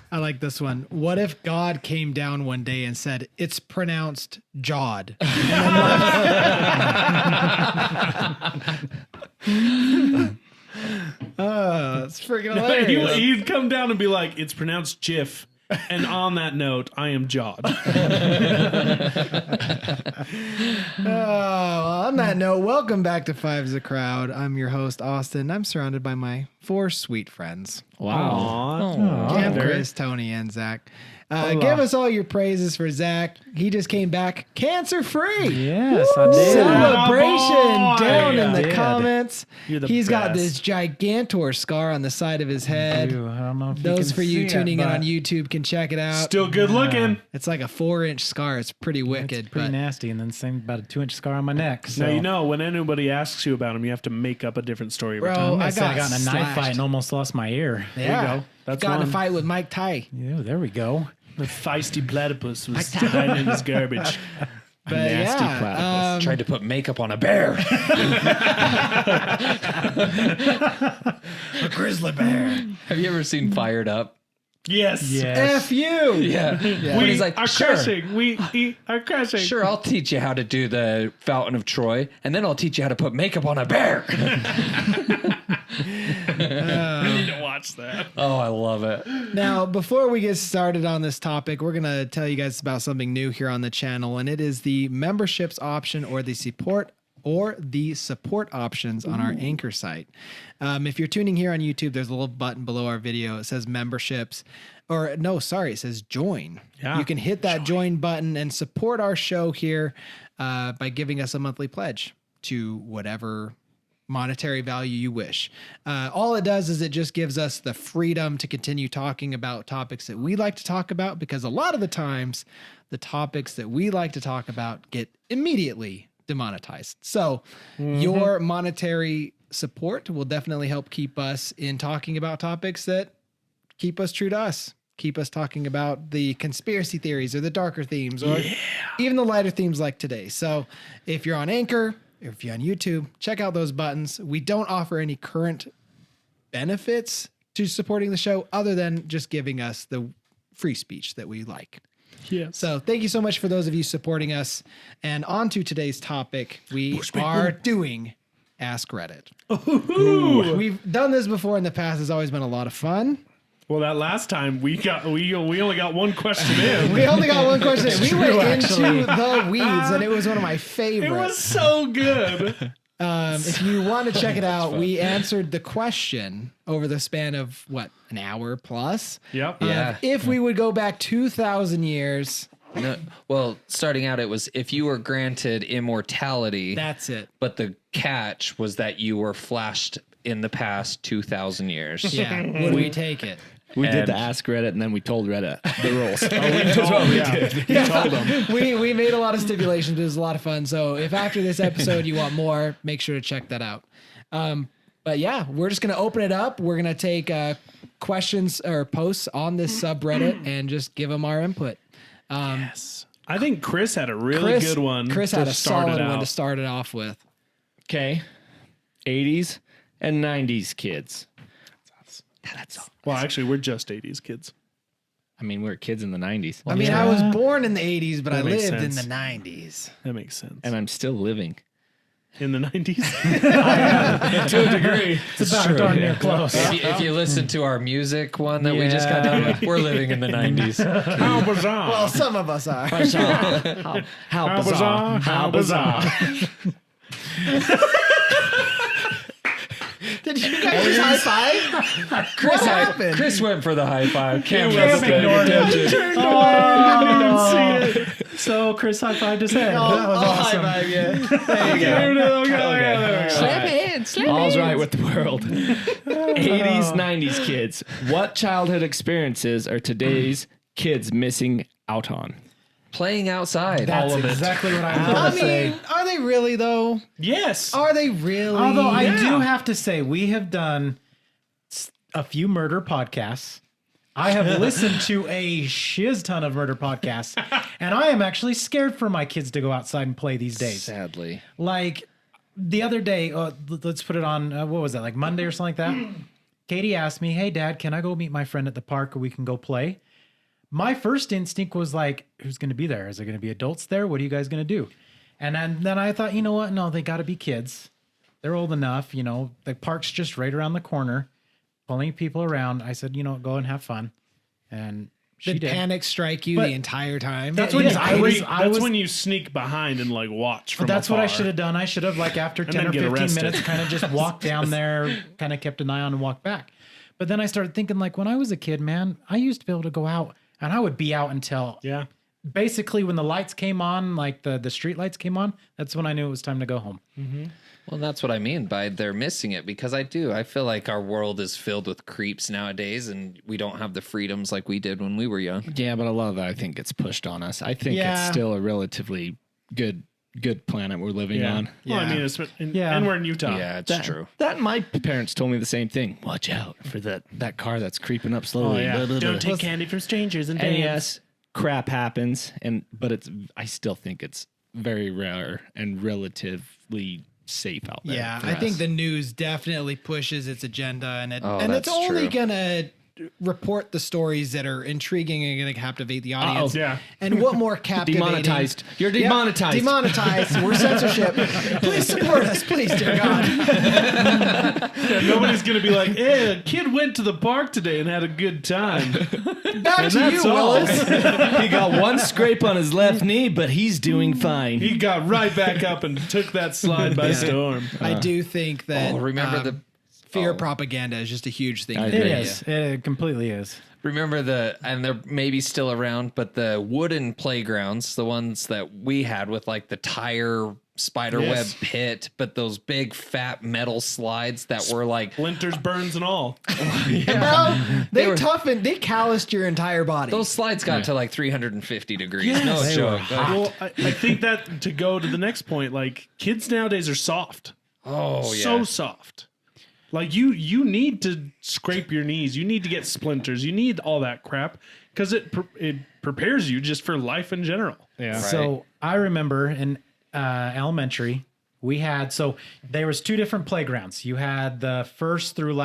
I like this one. What if God came down one day and said, it's pronounced Jod? It's freaking hilarious. He'd come down and be like, it's pronounced Jiff. And on that note, I am Jod. On that note, welcome back to Five's a Crowd. I'm your host, Austin. I'm surrounded by my 4 sweet friends. Wow. Cam, Chris, Tony, and Zach. Give us all your praises for Zach. He just came back cancer-free. Yes, I did. Celebration down in the did. comments. You're the He's got best. this gigantor scar on the side of his head. I don't know if Those can for you see tuning it, in but on YouTube can check it out. Still good looking. It's like a 4-inch scar. It's pretty wicked. It's pretty but nasty, and then same about a 2-inch scar on my neck. So. Now, you know, when anybody asks you about him, you have to make up a different story every Bro, time. I got in a knife slashed. fight and almost lost my ear. Yeah. There you go. That's got in one. a fight with Mike Ty. Yeah, there we go. The feisty platypus was hiding in his garbage. But Nasty yeah, platypus. Tried to put makeup on a bear. a grizzly bear. Have you ever seen Fired Up? Yes. F you. Yeah. When We he's like, are sure, crashing. We are crashing. sure, I'll teach you how to do the Fountain of Troy, and then I'll teach you how to put makeup on a bear. I need to watch that. Oh, I love it. Now, before we get started on this topic, we're going to tell you guys about something new here on the channel, and it is the memberships option or the support options on our Anchor site. If you're tuning here on YouTube, there's a little button below our video. It says memberships, it says join. Yeah. You can hit that join button and support our show here by giving us a monthly pledge to whatever monetary value you wish. All it does is it just gives us the freedom to continue talking about topics that we like to talk about, because a lot of the times the topics that we like to talk about get immediately demonetized. So your monetary support will definitely help keep us in talking about topics that keep us true to us. Keep us talking about the conspiracy theories or the darker themes or even the lighter themes like today. So if you're on Anchor, if you're on YouTube, check out those buttons. We don't offer any current benefits to supporting the show other than just giving us the free speech that we like. Yes. So thank you so much for those of you supporting us. And on to today's topic, we are doing Ask Reddit. We've done this before in the past. It's always been a lot of fun. Well, that last time we only got one question in. We only got one question. We went into the weeds, and it was one of my favorites. It was so good. If you want to check it out, we answered the question over the span of an hour plus. Yep. Yeah. If we would go back 2,000 years, No, well, starting out, it was if you were granted immortality, that's it. but the catch was that you were flashed in the past 2,000 years. Yeah. Would we take it? We did And- the Ask Reddit, and then we told Reddit the rules. We told them. We made a lot of stipulations. It was a lot of fun. So if after this episode you want more, make sure to check that out. But yeah, we're just going to open it up. We're going to take questions or posts on this subreddit and just give them our input. Yes. I think Chris had a really good one. Chris to had a start solid it one out. to start it off with. Okay. 80s and 90s kids. Well, actually, we're just 80s kids. I mean, we were kids in the 90s. I mean, I was born in the 80s, but I That makes lived in sense. the 90s. That makes sense. And I'm still living. In the 90s? To a degree. It's about darn near close. If you listen to our music one that we just got done with, we're living in the 90s. How bizarre. Well, some of us are. How bizarre. How bizarre. Did you guys just high five? What happened? Chris went for the high five. Cam Cam wasn't paying ignored it. attention. I didn't see it. So Chris high-fived his head. I'll That was awesome. high five you. There you go. Okay. All's right with the world. 80s, 90s kids. What childhood experiences are today's kids missing out on? Playing outside. That's of it. exactly what I was I going to mean, say. are they really though? Yes. Are they really? Although I Yeah. do have to say, we have done a few murder podcasts. I have listened to a shiz ton of murder podcasts, and I am actually scared for my kids to go outside and play these days. Sadly. Like the other day, let's put it on, what was that, like Monday or something like that? Katie asked me, "Hey, Dad, can I go meet my friend at the park or we can go play?" My first instinct was like, who's going to be there? Is there going to be adults there? What are you guys going to do? And then I thought, you know what? No, they got to be kids. They're old enough. You know, the park's just right around the corner. Pulling people around. I said, you know, go and have fun. And she Did did. panic strike you But the entire time? That's when I was when you sneak behind and like watch from That's what I afar. should have done. I should have, like, after 10 then or get 15 arrested. minutes, kind of just walked down there, kind of kept an eye on and walked back. But then I started thinking, like, when I was a kid, man, I used to be able to go out and I would be out until Yeah. basically when the lights came on, like the street lights came on, that's when I knew it was time to go home. Well, that's what I mean by they're missing it, because I feel like our world is filled with creeps nowadays and we don't have the freedoms like we did when we were young. Yeah, but a lot of that I think gets pushed on us. I think it's Yeah. still a relatively good planet we're living Yeah. on. Well, I Yeah. mean, Yeah. and we're in Utah. Yeah, it's That- true. That my parents told me the same thing. Watch out for that car that's creeping up slowly. Blah, blah, blah. Don't take candy from strangers and And dance. yes, crap happens, but I still think it's very rare and relatively safe out there. Yeah, for I think us. the news definitely pushes its agenda, and it's that's only true. gonna report the stories that are intriguing and gonna captivate the audience. Yeah. And what more captivating? Demonetized. You're Yep, demonetized. Demonetized. We're censorship. Please support us, please, dear God. Yeah, nobody's gonna be like, "Hey, a kid went to the park today and had a good time." Back And to that's you, all. Willis. He got one scrape on his left knee, but he's doing fine. He got right back up and took that slide by storm. I do think that remember the fear propaganda is just a huge thing. I in It agree. media. is. It completely is. Remember and they're maybe still around, but the wooden playgrounds, the ones that we had with like the tire spider web Yes. pit, but those big fat metal slides that were like, Splinters, burns, and all. Bro, they calloused your entire body. those slides got to like 350 degrees. No They joke. were Well, I think that to go to the next point, like kids nowadays are soft. Oh, yeah. So soft. Like you need to scrape your knees. You need to get splinters. You need all that crap because it prepares you just for life in general. Yeah. So I remember in elementary, we had, there was two different playgrounds. You had the first through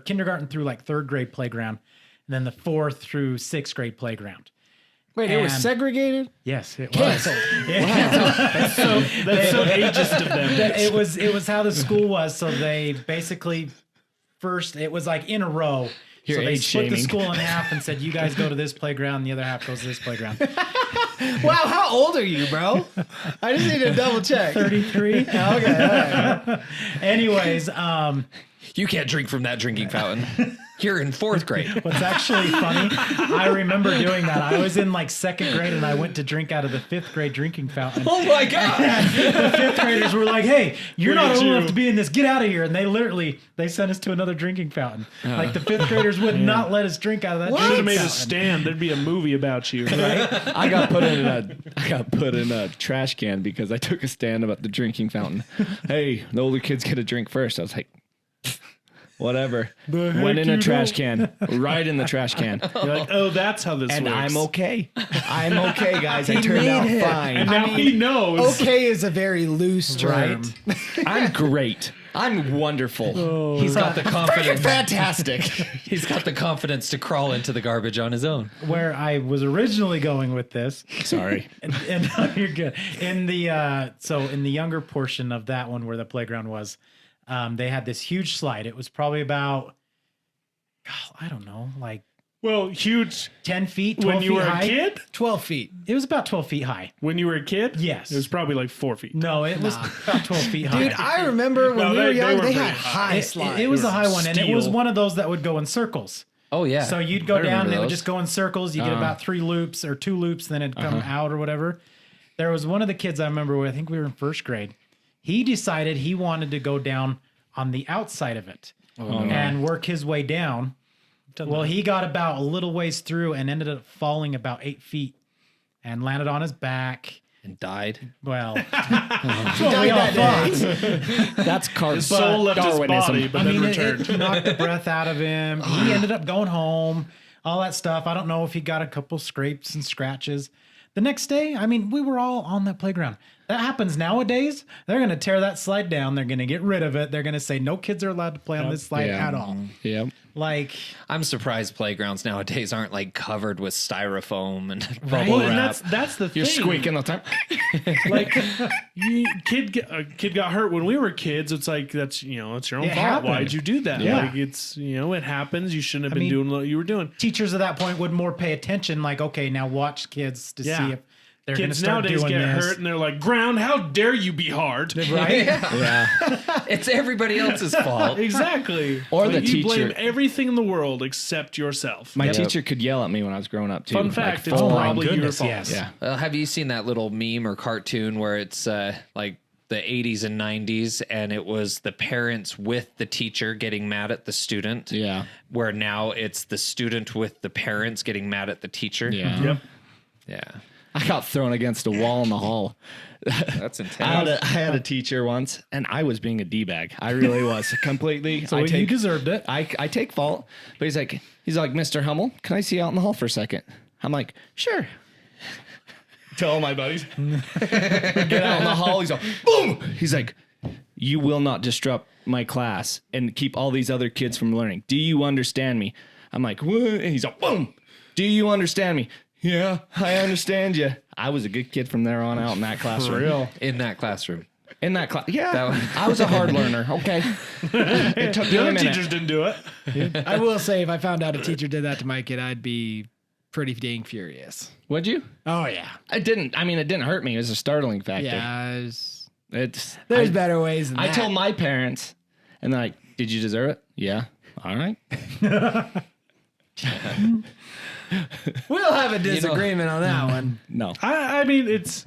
kindergarten through like third grade playground, and then the fourth through sixth grade playground. Wait, it was and- segregated? Yes, it was. That's so ageist of them. It was how the school was. So they basically first it was like in a row. You're so they age split the shaming. school in half and said, "You guys go to this playground, the other half goes to this playground." Wow, how old are you, bro? I just need to double check. 33. Okay. All right. Anyways, You can't drink from that drinking fountain. You're in fourth grade. what's actually funny, I remember doing that. I was in like second grade and I went to drink out of the fifth grade drinking fountain. Oh my God. The fifth graders were like, "Hey, you're Look not at old you. enough to be in this. Get out of here!" And they sent us to another drinking fountain. Like the fifth graders would not let us drink out of that. Should drinking have made a fountain. stand. There'd be a movie about you. I got put in a trash can because I took a stand about the drinking fountain. Hey, the older kids get a drink first. I was like, whatever. Went in a trash can, right in the trash can. You're like, oh, that's how this And works. I'm okay. I'm okay, guys. I He turned made out it. fine. And now he knows. Okay is a very loose term. I'm great. I'm wonderful. He's got the confidence. Fantastic. He's got the confidence to crawl into the garbage on his own. Where I was originally going with this, Sorry. and no, you're good. In the younger portion of that one where the playground was, they had this huge slide. It was probably about, I don't know, like Well, huge. 10 feet, 12 When you feet were high. a kid? 12 feet. It was about 12 feet high. When you were a kid? Yes. It was probably like 4 feet. No, it was about 12 feet high. Dude, I remember when No, we they- were they young, were they pretty had high. high it, slides. it was a high one, and it was Steel. one of those that would go in circles. Oh, yeah. So you'd go I down, and remember it would those. just go in circles. You get about 3 loops or 2 loops, then it'd come out or whatever. There was one of the kids I remember, I think we were in first grade. He decided he wanted to go down on the outside of it and work his way down. Well, he got about a little ways through and ended up falling about 8 feet and landed on his back. And died. Well, He died that day. That's His soul left his Darwinism. body, but I then mean, returned. it knocked the breath out of him. He ended up going home, all that stuff. I don't know if he got a couple scrapes and scratches. The next day, I mean, we were all on that playground. That happens nowadays. They're going to tear that slide down. They're going to get rid of it. They're going to say no kids are allowed to play on this slide at all. Yep. Like, I'm surprised playgrounds nowadays aren't like covered with styrofoam and Right. bubble Well, and wrap. that's the You're thing. squeaking all the time. Like, a kid got hurt when we were kids. It's like that's it's your own It fault. happened. Why'd you do that? Yeah. Like it happens. You shouldn't have been mean, doing what you were doing. teachers at that point would more pay attention. Like, okay, now watch kids to Yeah. see if they're going to Kids start nowadays doing get this. hurt and they're like, "Ground, how dare you be hard?" Right? Yeah. It's everybody else's fault. Exactly. Or Like, the you blame teacher. everything in the world except yourself. My teacher could yell at me when I was growing up too. Fun Like, fact: it's full on. probably your goodness, fault. yes. Yeah. Well, have you seen that little meme or cartoon where it's like the 80s and 90s and it was the parents with the teacher getting mad at the student? Yeah. Where now it's the student with the parents getting mad at the teacher? Yeah. Yep. Yeah. I got thrown against a wall in the hall. That's intense. I had a teacher once, and I was being a d-bag. I really was completely. So I you deserved it. I take fault, but he's like, Mr. Hummel, can I see you out in the hall for a second? I'm like, sure. Tell all my buddies. Get out in the hall. He's like, boom. He's like, you will not disrupt my class and keep all these other kids from learning. Do you understand me? I'm like, what? And he's like, boom. Do you understand me? Yeah, I understand you. I was a good kid from there on out in that classroom. Real. In that classroom. In that class. Yeah, That was- I was a hard learner. Okay. It took me The a other minute. teachers didn't do it. I will say, if I found out a teacher did that to my kid, I'd be pretty dang furious. Would you? Oh yeah, It didn't hurt me. It was a startling factor. yeah. It's There's better ways than I that. told my parents, and they're like, did you deserve it? Yeah. All right. We'll have a disagreement on that one. No, I mean, it's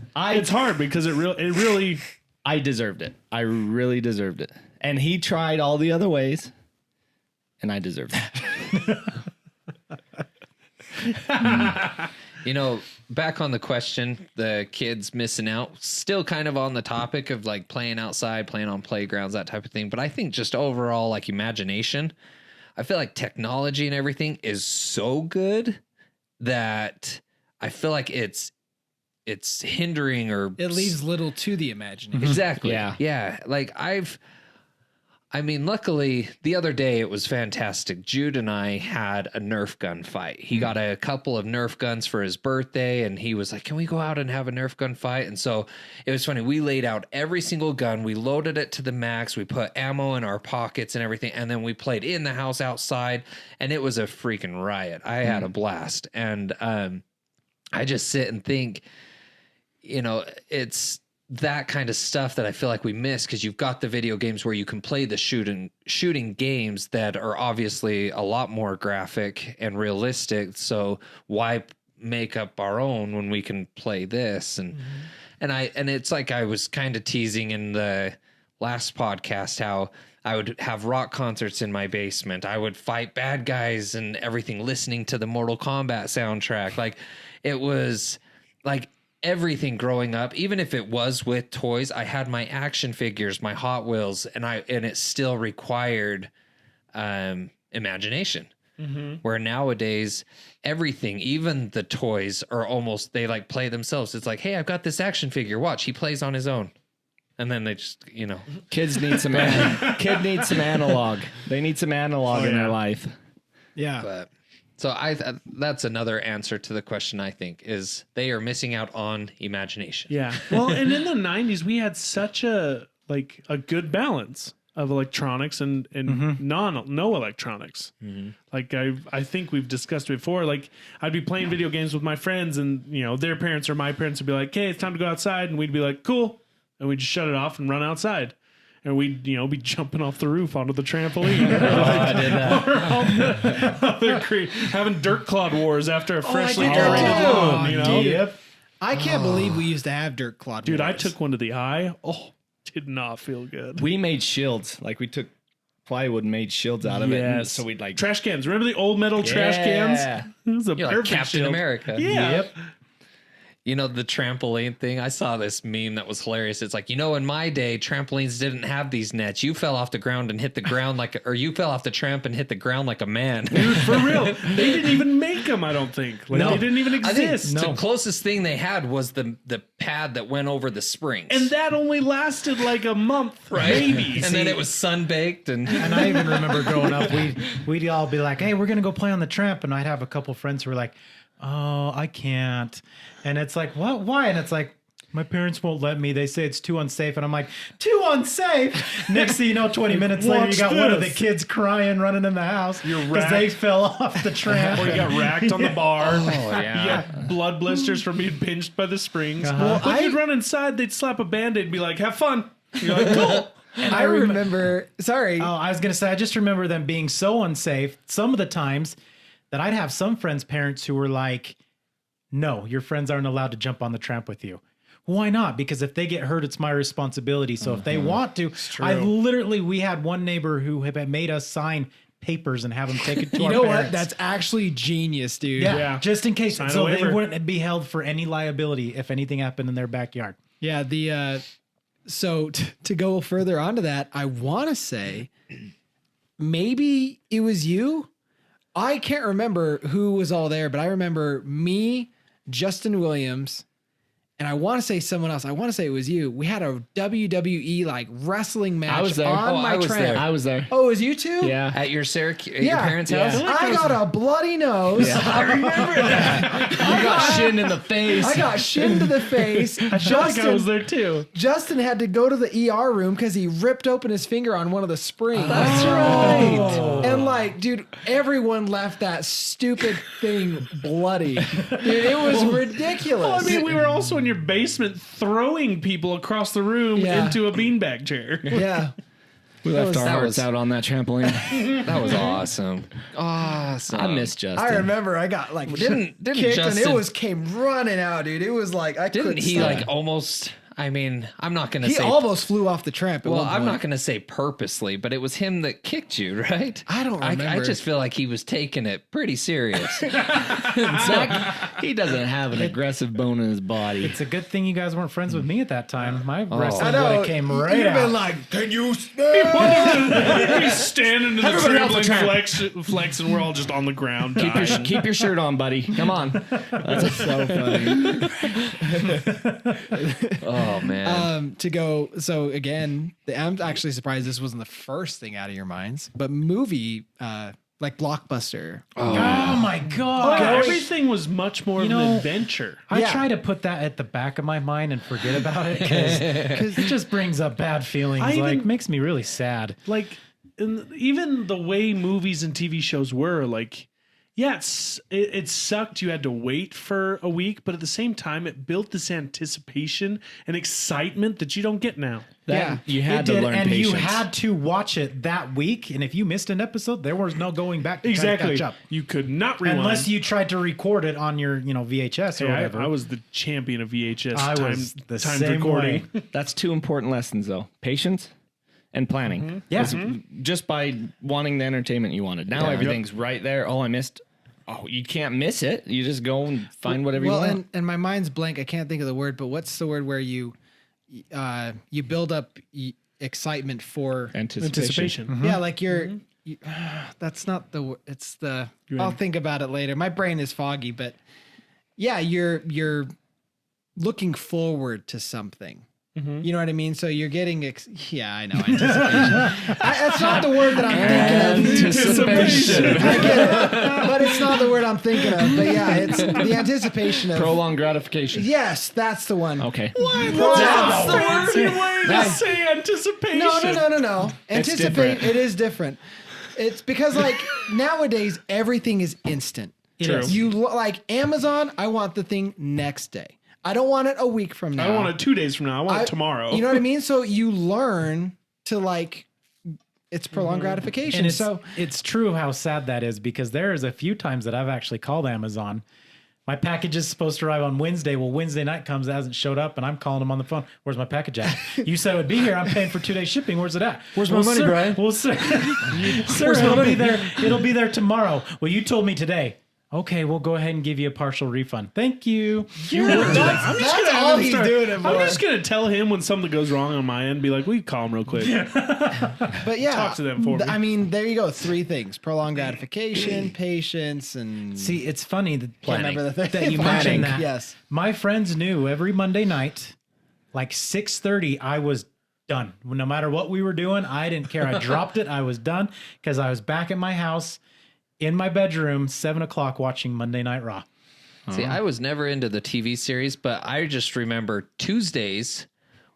hard because it really. I deserved it. I really deserved it. And he tried all the other ways, and I deserved it. You know, back on the question, the kids missing out, still kind of on the topic of like playing outside, playing on playgrounds, that type of thing. But I think just overall, like imagination, I feel like technology and everything is so good that I feel like it's hindering or It leaves little to the imagination. exactly. Yeah. Yeah. Like luckily the other day it was fantastic. Jude and I had a Nerf gun fight. He got a couple of Nerf guns for his birthday and he was like, can we go out and have a Nerf gun fight? And so it was funny. We laid out every single gun. We loaded it to the max. We put ammo in our pockets and everything. And then we played in the house outside and it was a freaking riot. I had a blast. And I just sit and think, you know, it's that kind of stuff that I feel like we miss because you've got the video games where you can play the shooting games that are obviously a lot more graphic and realistic. So why make up our own when we can play this? And and it's like I was kind of teasing in the last podcast how I would have rock concerts in my basement. I would fight bad guys and everything, listening to the Mortal Kombat soundtrack. Like it was like everything growing up, even if it was with toys, I had my action figures, my Hot Wheels, and it still required imagination. Where nowadays everything, even the toys, are almost, they like play themselves. It's like, hey, I've got this action figure. Watch, he plays on his own. And then they just, you know. Kids need some kid needs some analog. They need some analog in their life. Yeah. But so that's another answer to the question, I think, is they are missing out on imagination. Yeah. Well, and in the 90s, we had such a good balance of electronics and no electronics. Like I think we've discussed before, like I'd be playing video games with my friends and, you know, their parents or my parents would be like, hey, it's time to go outside. And we'd be like, cool. And we'd just shut it off and run outside. And we'd, you know, be jumping off the roof onto the trampoline. I did that. Having dirt clod wars after a freshly did that decorated too. lawn, you know? Yep. I can't believe we used to have dirt clod. Dude, I wars. took one to the eye. Oh, did not feel good. We made shields. Like we took plywood and made shields out of it. And so we'd like Trash cans. Remember the old metal trash cans? It was a You're like perfect Captain shield. America. Yeah. Yep. You know, the trampoline thing. I saw this meme that was hilarious. It's like, you know, in my day, trampolines didn't have these nets. You fell off the ground and hit the ground or you fell off the tramp and hit the ground like a man. Dude, for real. They didn't even make them, I don't think. Like, they didn't even exist. The closest thing they had was the pad that went over the springs. And that only lasted like a month, maybe. And then it was sun-baked. And I even remember growing up, we'd all be like, hey, we're going to go play on the tramp. And I'd have a couple friends who were like, oh, I can't. And it's like, what? Why? And it's like, my parents won't let me. They say it's too unsafe. And I'm like, too unsafe? Next thing you know, 20 minutes later, you got one of the kids crying, running in the house because they fell off the tramp. Or you got racked on the bar. Oh, yeah. You got blood blisters from being pinched by the springs. When you'd run inside, they'd slap a Band-Aid and be like, have fun. You're like, cool. And I remember, sorry. Oh, I was going to say, I just remember them being so unsafe some of the times that I'd have some friends' parents who were like, no, your friends aren't allowed to jump on the tramp with you. Why not? Because if they get hurt, it's my responsibility. So if they want to, we had one neighbor who had made us sign papers and have them take it to our parents. What? That's actually genius, dude. Yeah. Just in case. Sign So a they waiver. wouldn't be held for any liability if anything happened in their backyard. Yeah. So to go further onto that, I want to say maybe it was you. I can't remember who was all there, but I remember me, Justin Williams, and I want to say someone else. I want to say it was you. We had a WWE like wrestling match I was there. on my tramp. I was there. Oh, it was you too? Yeah. at your parents' house? I got a bloody nose. I remember that. You got shin in the face. I got shinned to the face. I was there too. Justin had to go to the ER room because he ripped open his finger on one of the springs. That's right. And like, dude, everyone left that stupid thing bloody. Dude, it was ridiculous. Well, I mean, we were also in your basement throwing people across the room Yeah. into a beanbag chair. Yeah. We left our that hearts was- out on that trampoline. That was awesome. Awesome. I miss Justin. I remember I got like Didn't kicked Justin, and it came running out, dude. It was like I didn't couldn't he stop. like almost, I mean, I'm not going to He say almost flew off the tramp. At well, one I'm point. not going to say purposely, but it was him that kicked you, right? I don't I remember. just feel like he was taking it pretty serious. Zach, he doesn't have an aggressive bone in his body. It's a good thing you guys weren't friends with me at that time. My wrestling I would know. have came You'd right have out. been like, can you stand? He's standing in the Everybody off the trampoline flex, and we're all just on the ground. dying. Keep your shirt on, buddy. Come on. That's so funny. Oh man. To go. So again, I'm actually surprised this wasn't the first thing out of your minds, but movie, like Blockbuster. Oh my God. Yeah, everything was much more of an know, adventure. I Yeah. try to put that at the back of my mind and forget about it because it just brings up bad feelings. I even- Makes me really sad. Like, even the way movies and TV shows were, like, yeah, it sucked. You had to wait for a week, but at the same time, it built this anticipation and excitement that you don't get now. Yeah. You had It to did, learn and patience. you had to watch it that week. And if you missed an episode, there was no going back to try to catch up. You could not rewind. Unless you tried to record it on your, VHS or Hey, whatever. I was the champion of VHS I time, was the timed same recording. way. That's two important lessons, though: patience and planning. Yeah. Just by wanting the entertainment you wanted. Now everything's right there. Oh, I missed. Oh, you can't miss it. You just go and find whatever you want. and my mind's blank. I can't think of the word, but what's the word where you build up excitement for Anticipation. Yeah, like that's not the word. It's the. I'll think about it later. My brain is foggy, but yeah, you're looking forward to something. You know what I mean? So you're getting, yeah, I know. Anticipation. That's not the word that I'm thinking of. Anticipation. I get it, but it's not the word I'm thinking of. But yeah, it's the anticipation of. Prolonged gratification. Yes, that's the one. Okay. That's the fancy way to Nice. say anticipation. No. Anticipate. different. It is different. It's because like nowadays everything is instant. True. You like Amazon. I want the thing next day. I don't want it a week from now. I don't want it 2 days from now. I want it tomorrow. You know what I mean? So you learn to like, it's prolonged gratification. And it's true how sad that is because there's a few times that I've actually called Amazon. My package is supposed to arrive on Wednesday. Well, Wednesday night comes, it hasn't showed up, and I'm calling them on the phone. Where's my package at? You said it would be here. I'm paying for 2 days shipping. Where's it at? Where's my money, Brian? Well, sir, it'll be there tomorrow. Well, you told me today. Okay, we'll go ahead and give you a partial refund. Thank you. I'm just gonna have all him he's start- doing it I'm for. just gonna tell him when something goes wrong on my end. Be like, "Will you call him real quick?" But yeah, Talk to them for me. I mean, there you go. 3 things: prolonged gratification, patience, and See, it's funny that, can't remember the thing. that you Planning. mentioned that. Yes. My friends knew every Monday night, like 6:30, I was done. No matter what we were doing, I didn't care. I dropped it. I was done because I was back at my house in my bedroom, 7 o'clock, watching Monday Night Raw. See, I was never into the TV series, but I just remember Tuesdays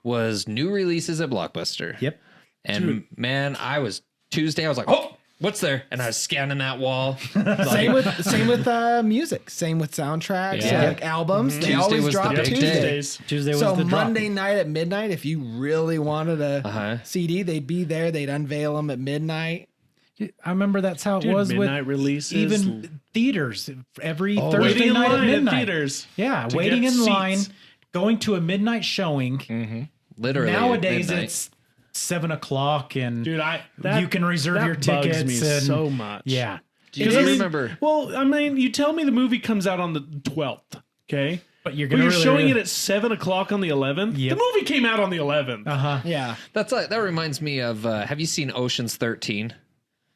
was new releases at Blockbuster. Yep. And man, I was like, oh, what's there? And I was scanning that wall. Same with music. Same with soundtracks, Yeah. like albums. They Tuesday always was the drop big Tuesday. day. Tuesday was So the drop. Monday night at midnight, if you really wanted a CD, they'd be there. They'd unveil them at midnight. I remember that's how it Dude, was with midnight releases. even theaters. Every Waiting Thursday in night at line at midnight. theaters. Yeah, to waiting get in line, seats. going to a midnight showing. Literally. at Nowadays, midnight. it's 7 o'clock, and Dude, you can reserve your bugs tickets. me and, so much. Yeah. Do you Because I mean, remember? Well, I mean, you tell me the movie comes out on the 12th, okay? But you're But going you're to showing it at 7 o'clock on the 11th. Yep. The movie came out on the 11th. Uh-huh. Yeah. That reminds me of, have you seen Ocean's 13?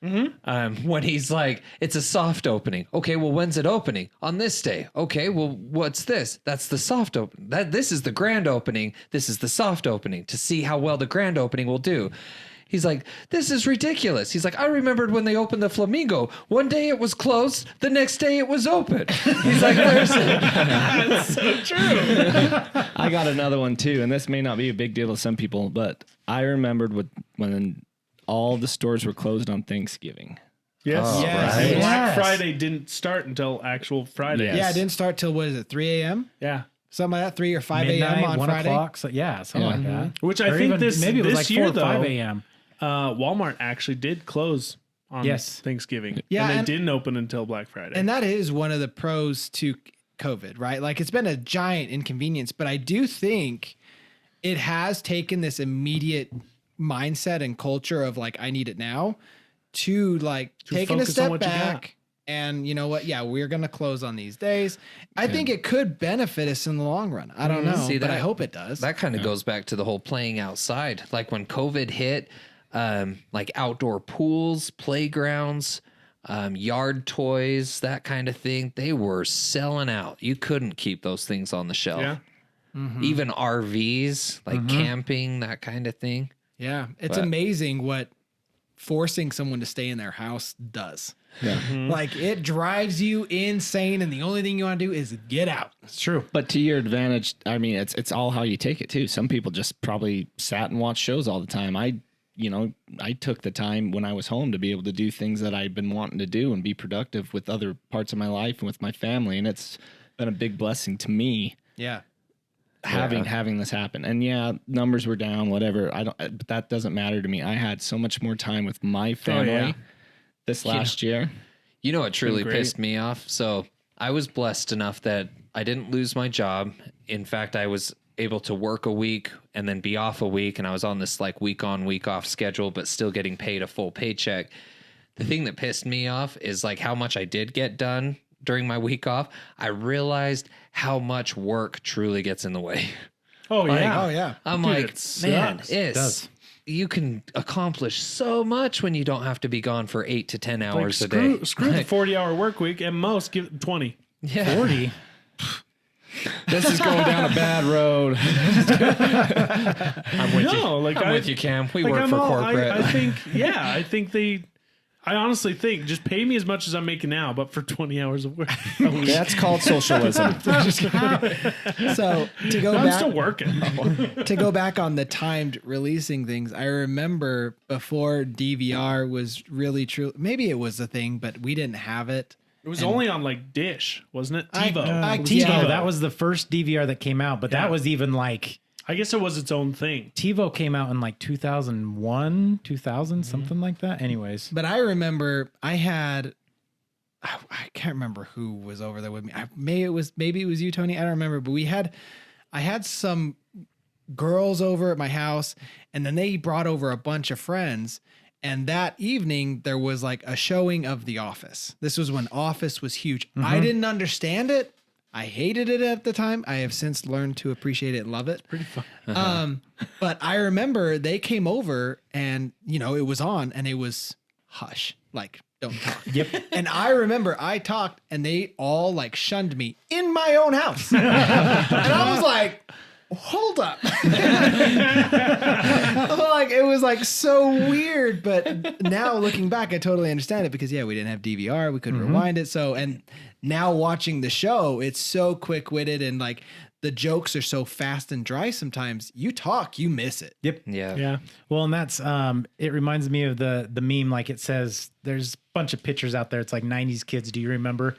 When he's like, it's a soft opening. Okay, well, when's it opening? On this day. Okay, well, what's this? That's the soft opening. This is the grand opening. This is the soft opening to see how well the grand opening will do. He's like, this is ridiculous. He's like, I remembered when they opened the Flamingo. One day it was closed. The next day it was open. He's like, there's it. That's so true. I got another one too, and this may not be a big deal to some people, but I remembered when all the stores were closed on Thanksgiving. Yes. Yes. Right. Yes. Black Friday didn't start until actual Friday. Yes. Yeah, it didn't start till, what is it, 3 a.m.? Yeah. Something like that, 3 or 5 midnight, a.m. on 1 Friday. o'clock. So, yeah, something like that. Which I Or think even, this maybe it was this like 4 year, or 5 though, a.m. Walmart actually did close on Yes. Thanksgiving. Yeah, And they and- didn't open until Black Friday. And that is one of the pros to COVID, right? Like it's been a giant inconvenience, but I do think it has taken this immediate mindset and culture of like, I need it now to like taking a focus on step what you got. back. And you know what? Yeah, we're going to close on these days. I think it could benefit us in the long run. I don't know, See, but I that- hope it does. That kind of goes back to the whole playing outside. Like when COVID hit, like outdoor pools, playgrounds, yard toys, that kind of thing, they were selling out. You couldn't keep those things on the shelf. Yeah. Even RVs, like camping, that kind of thing. Yeah, it's But- amazing what forcing someone to stay in their house does. Yeah. Like it drives you insane, and the only thing you want to do is get out. It's true. But to your advantage, I mean, it's all how you take it too. Some people just probably sat and watched shows all the time. I took the time when I was home to be able to do things that I'd been wanting to do and be productive with other parts of my life and with my family. And it's been a big blessing to me Yeah. having this happen. And yeah, numbers were down, whatever. But that doesn't matter to me. I had so much more time with my family yeah. this last year. You know what truly great. pissed me off? So I was blessed enough that I didn't lose my job. In fact, I was able to work a week and then be off a week. And I was on this like week on, week off schedule, but still getting paid a full paycheck. The thing that pissed me off is like how much I did get done during my week off. I realized how much work truly gets in the way. Oh, yeah. Oh yeah. I'm Dude, like, it man, sucks. It does. you can accomplish so much when you don't have to be gone for 8 to 10 Like, hours a day. screw the 40-hour work week. At most, give it 20. Yeah. 40. This is going down a bad road. I'm with you. No, like I'm with you, Cam. We work for corporate. I think I honestly think just pay me as much as I'm making now, but for 20 hours of work. a week. That's called socialism. So to go I'm back still working. to go back on the timed releasing things, I remember before DVR was really true. Maybe it was a thing, but we didn't have it. It was only on like Dish, wasn't it? TiVo. It was TiVo. Yeah. That was the first DVR that came out, but Yeah. that was even like I guess it was its own thing. TiVo came out in like 2001, 2000, something like that. Anyways, But I remember I can't remember who was over there with me. Maybe it was you, Tony. I don't remember, but I had some girls over at my house, and then they brought over a bunch of friends, And that evening, there was like a showing of The Office. This was when Office was huge. I didn't understand it. I hated it at the time. I have since learned to appreciate it and love it. Pretty fun. But I remember they came over and, you know, it was on and it was hush, like, don't talk. Yep. And I remember I talked and they all like shunned me in my own house. And I was like, hold up. Like, it was like so weird. But now looking back, I totally understand it because, yeah, we didn't have DVR. We couldn't rewind it. So, and now watching the show, it's so quick witted and like the jokes are so fast and dry. Sometimes you talk, you miss it. Yep. Yeah. Yeah. Well, and that's it reminds me of the meme, like it says there's a bunch of pictures out there. It's like 90s kids. Do you remember?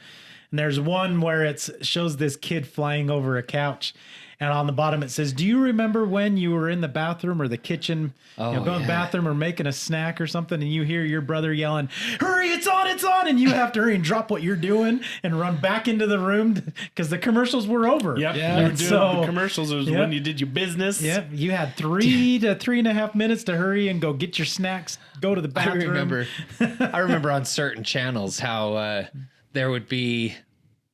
And there's one where it shows this kid flying over a couch. And on the bottom, it says, do you remember when you were in the bathroom or the kitchen, going to the bathroom or making a snack or something, and you hear your brother yelling, hurry, it's on. And you have to hurry and drop what you're doing and run back into the room because the commercials were over. Yep. Yeah. You were doing the commercials was when you did your business. Yep. You had 3 to 3.5 minutes to hurry and go get your snacks, go to the bathroom. I remember on certain channels how there would be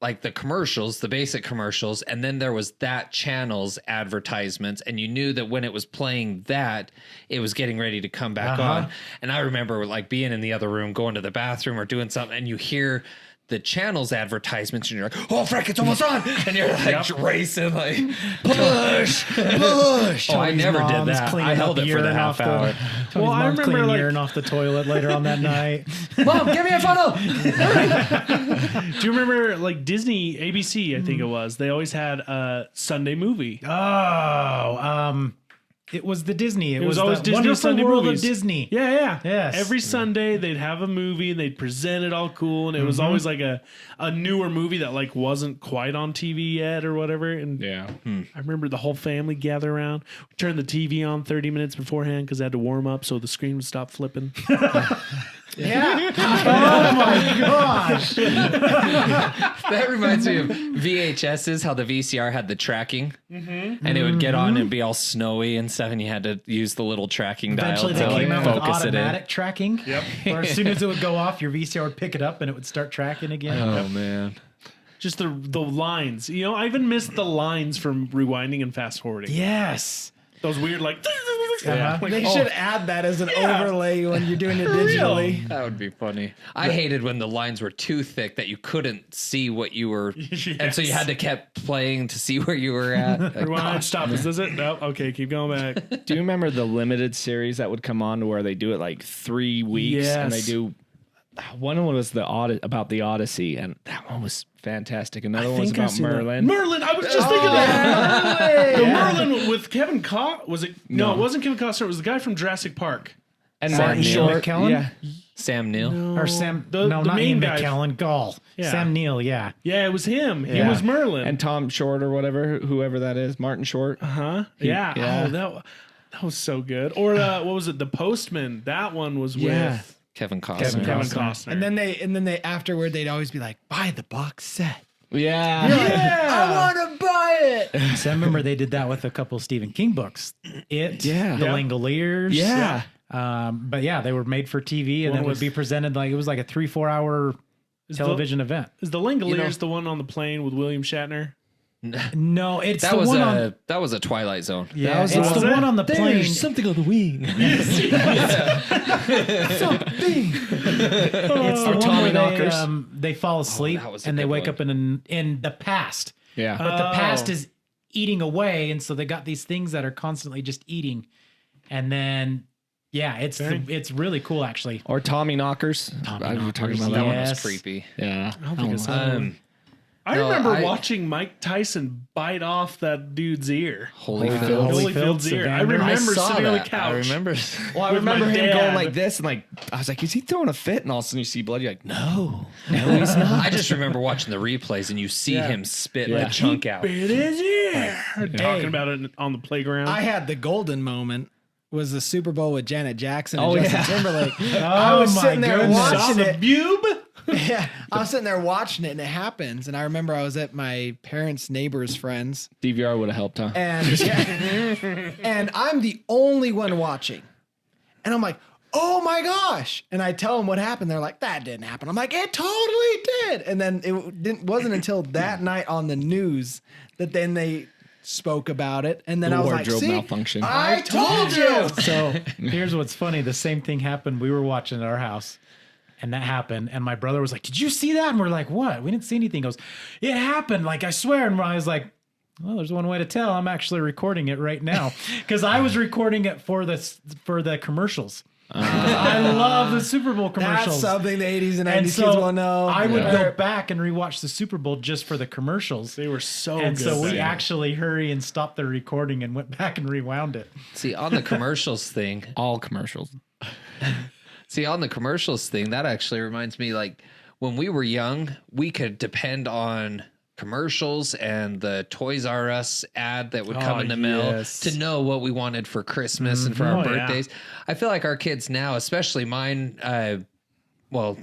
like the commercials, the basic commercials, and then there was that channel's advertisements, and you knew that when it was playing that, it was getting ready to come back on. And I remember like being in the other room, going to the bathroom or doing something, and you hear the channel's advertisements, and you're like, "Oh, frick, it's almost on!" And you're like racing, like, "Push, push!" Oh, I never did that. I held it for the half hour. Well, I remember cleaning like urine off the toilet later on that night. Mom, give me a funnel. Do you remember like Disney, ABC? I think it was. They always had a Sunday movie. It was the Disney. It was was always the Disney Wonderful Sunday World movies. of Disney. Yeah. Yes. Every Sunday they'd have a movie and they'd present it all cool, and it was always like a newer movie that like wasn't quite on TV yet or whatever. And Yeah. I remember the whole family gather around. We turned the TV on 30 minutes beforehand because I had to warm up so the screen would stop flipping. Yeah. Oh my gosh. That reminds me of VHSs, how the VCR had the tracking, and it would get on and be all snowy and stuff, and you had to use the little tracking Eventually dial they to came like out with focus it in. automatic tracking. Yep. Or as soon as it would go off, your VCR would pick it up and it would start tracking again. Oh man. Just the lines. You know, I even missed the lines from rewinding and fast forwarding. Yes. Those weird like. Uh-huh. Like, They oh, should add that as an overlay when you're doing it digitally. That would be funny. I hated when the lines were too thick that you couldn't see what you were, and so you had to kept playing to see where you were at. Like, Rewind, stop. Is this it? No. Okay, keep going back. Do you remember the limited series that would come on to where they do it like 3 weeks and they Yes. do one was about the Odyssey, and that one was fantastic. Another one was think I've about seen that. Merlin. Merlin. I was just thinking that. The Merlin with Kevin Costner. Was it? No, it wasn't Kevin Costner. It was the guy from Jurassic Park. And Sam Martin Neill. Short. McKellen? Yeah. Sam Neill. Or Sam, The not main Ian guy. McKellen, Gall. Yeah. Sam Neill, yeah. Yeah, it was him. He Yeah. was Merlin. And Tom Short or whatever, whoever that is, Martin Short. Yeah. yeah. Oh, that was so good. Or what was it? The Postman. That one was Yeah. with Kevin Costner. Kevin Costner. And then they afterward they'd always be like, buy the box set. Yeah. I want to buy it. So I remember they did that with a couple of Stephen King books. The Yeah. Langoliers. Yeah. But yeah, they were made for TV and One then was- would be presented like it was like a 3-4 hour television event. Is the Langoliers the one on the plane with William Shatner? No, it's That the was one on. that was a Twilight Zone. Yeah, was it's the the one- one on the plane. something on the wing. It's the one Tommy where Knockers. they fall asleep that was a and they good wake one. up in the past. Yeah. But the past Oh. is eating away, and so they got these things that are constantly just eating. And then, yeah, it's really cool actually. Or Tommy Knockers. I was talking about Knockers, that one. That was Yes. creepy. Yeah. I don't think I saw that. I No, remember I- watching Mike Tyson bite off that dude's ear. Holyfield. Holyfield's ear. I Evander. remember saw sitting on the that. couch. I remember. Well, I with my remember him dad. going like this, and like I was like, "Is he throwing a fit?" And all of a sudden you see blood. You're like, "No, no, he's not." I just remember watching the replays and you see him spit Yeah. the chunk out. Bit his ear. Talking about it on the playground. I had the golden moment. Was the Super Bowl with Janet Jackson and Oh, Justin yeah. Timberlake. I Oh was my sitting there goodness. saw watching the it. bube. Yeah, I was sitting there watching it, and it happens. And I remember I was at my parents' neighbors' friends, DVR would have helped, huh? and and I'm the only one watching, and I'm like, oh my gosh. And I tell them what happened. They're like, that didn't happen. I'm like, it totally did. And then wasn't until that night on the news that then they spoke about it. And then I was like, Wardrobe see, malfunction. I told you. So here's what's funny. The same thing happened. We were watching at our house and that happened. And my brother was like, did you see that? And we're like, what? We didn't see anything. He goes, it happened. Like, I swear. And I was like, well, there's one way to tell. I'm actually recording it right now because I was recording it for the commercials. I love the Super Bowl commercials. That's something the 80s and 90s And kids so will know. I would go back and rewatch the Super Bowl just for the commercials. They were so And good. so we then. actually hurry and stopped the recording and went back and rewound it. See, on the commercials thing, All commercials. that actually reminds me, like, when we were young, we could depend on commercials and the Toys R Us ad that would come in the mail yes. to know what we wanted for Christmas and for our Oh, yeah. birthdays. I feel like our kids now, especially mine, well,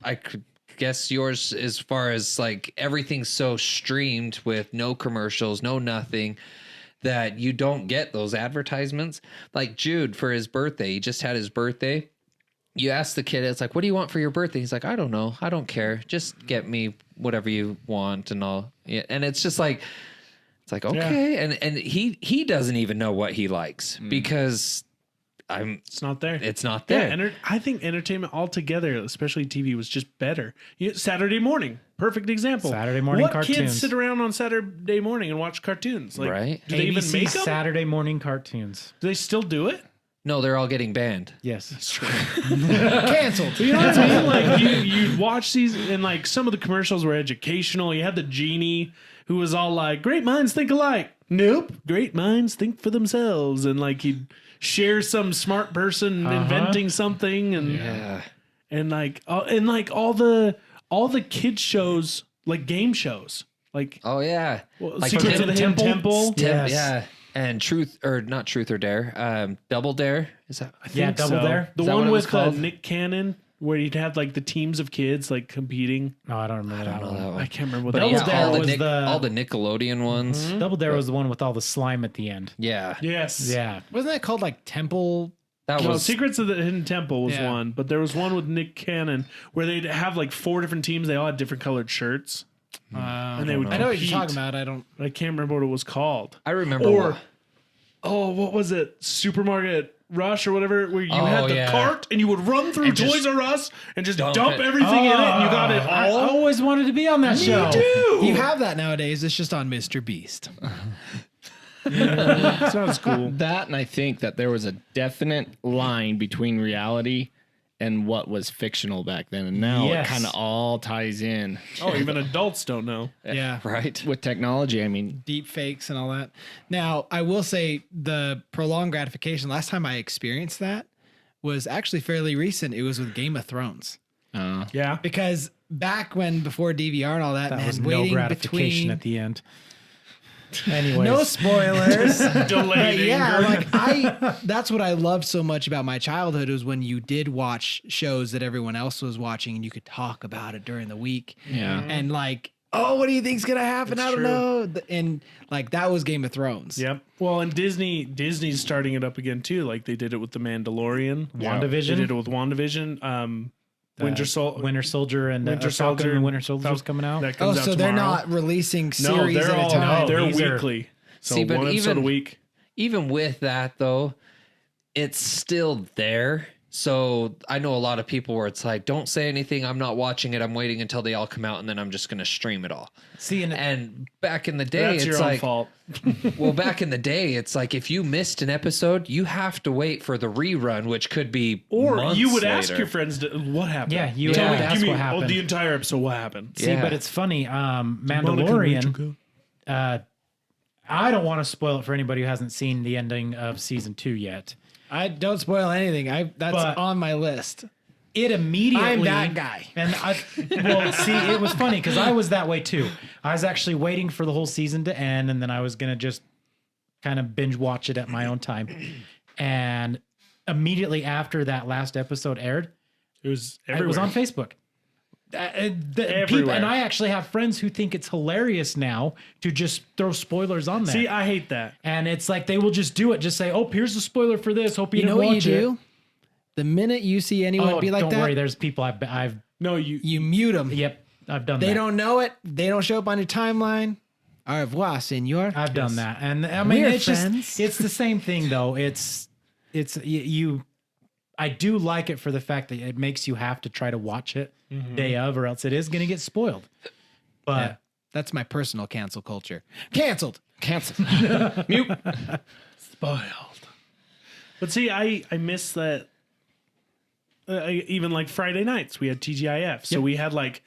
I could guess yours as far as like everything's so streamed with no commercials, no nothing, that you don't get those advertisements. Like Jude for his birthday, he just had his birthday. You ask the kid, it's like, what do you want for your birthday? He's like, I don't know. I don't care. Just get me whatever you want and all. Yeah. And it's just like, it's like, okay. Yeah. And he doesn't even know what he likes because It's not there. it's not there. Yeah, I think entertainment altogether, especially TV, was just better. Saturday morning, perfect example. Saturday morning what cartoons. kids sit around on Saturday morning and watch cartoons? Like, Right. Do they even ABC make them? Saturday morning cartoons. Do they still do it? No, they're all getting banned. Yes. Canceled. You know what I mean? Like you'd watch these, and like some of the commercials were educational. You had the genie who was all like, "Great minds think alike." Nope, great minds think for themselves, and like he'd share some smart person inventing something, and like all the kids shows, like game shows, like Oh yeah. Like Secrets of the Hidden Temple. Yes. Yeah. And not truth or dare. Double Dare. Is that? I think Double Dare? The Is that one what it was with called? Nick Cannon, where you'd have like the teams of kids like competing. No, I don't remember that one. I can't remember what But that Double was. Dare all was the- all the Nickelodeon ones. Double Dare was the one with all the slime at the end. Yeah. Yes. Yeah. Wasn't that called like Temple? That No, was Secrets of the Hidden Temple was Yeah. one, but there was one with Nick Cannon where they'd have like 4 different teams. They all had different colored shirts, and they would. I know what you're compete. talking about. I don't. I can't remember what it was called. I remember Or, what was it? Supermarket Rush or whatever, where you had the yeah. cart and you would run through just Toys R Us and just dump dump it. everything in it, and you got it I all. always wanted to be on that show. You have that nowadays. It's just on Mr. Beast. Sounds cool. That, and I think that there was a definite line between reality and what was fictional back then. And now Yes. it kind of all ties in. Oh, even adults don't know. Yeah. right. With technology, I mean, Deep fakes and all that. Now, I will say the prolonged gratification, last time I experienced that was actually fairly recent. It was with Game of Thrones. Yeah. Because back when, before DVR and all that, That man, was no waiting gratification between... at the end. Anyways. No spoilers. Delayed Yeah, anger. like that's what I loved so much about my childhood was when you did watch shows that everyone else was watching and you could talk about it during the week. yeah. And like, oh, what do you think's gonna happen? I don't true. know. And like that was Game of Thrones. Yep. Well, and Disney's starting it up again too. Like they did it with the Mandalorian. WandaVision? They did it with WandaVision. Winter Soldier and Winter Falcon Soldier and Winter Soldier's coming out. That Oh, comes out so they're tomorrow. not releasing No, series they're at all a time. they're These are- weekly. So See, but one episode a even- week. Even with that though, it's still there. So I know a lot of people where it's like, don't say anything. I'm not watching it. I'm waiting until they all come out and then I'm just going to stream it all. See, And back in the day, That's it's your own like, fault. well, back in the day, it's like if you missed an episode, you have to wait for the rerun, which could be Or months you would ask later. your friends what happened. Yeah, you Yeah. would Give ask me what happened. the entire episode. What happened? See, Yeah. but it's funny. Monica Mandalorian. Rachel I don't want to spoil it for anybody who hasn't seen the ending of season 2 yet. I don't spoil anything. That's But- on my list. It immediately. I'm that guy. And see, it was funny because I was that way too. I was actually waiting for the whole season to end, and then I was gonna just kind of binge watch it at my own time. And immediately after that last episode aired, It was it everywhere. was on Facebook. Everywhere. And I actually have friends who think it's hilarious now to just throw spoilers on there. See, I hate that. And it's like they will just do it. Just say, "Oh, here's the spoiler for this. Hope you, You know didn't what you watch it." do? The minute you see anyone be like don't that, worry. There's people I've No, you. you mute them. yep, I've done They that. don't know it. They don't show up on your timeline. Au revoir, senor. I've done that. And I mean, We're it's friends. just, it's the same thing though. I do like it for the fact that it makes you have to try to watch it day of, or else it is going to get spoiled. But Yeah, that's my personal cancel culture. Canceled. Mute. Spoiled. But see, I miss that. Even like Friday nights, we had TGIF, so we had like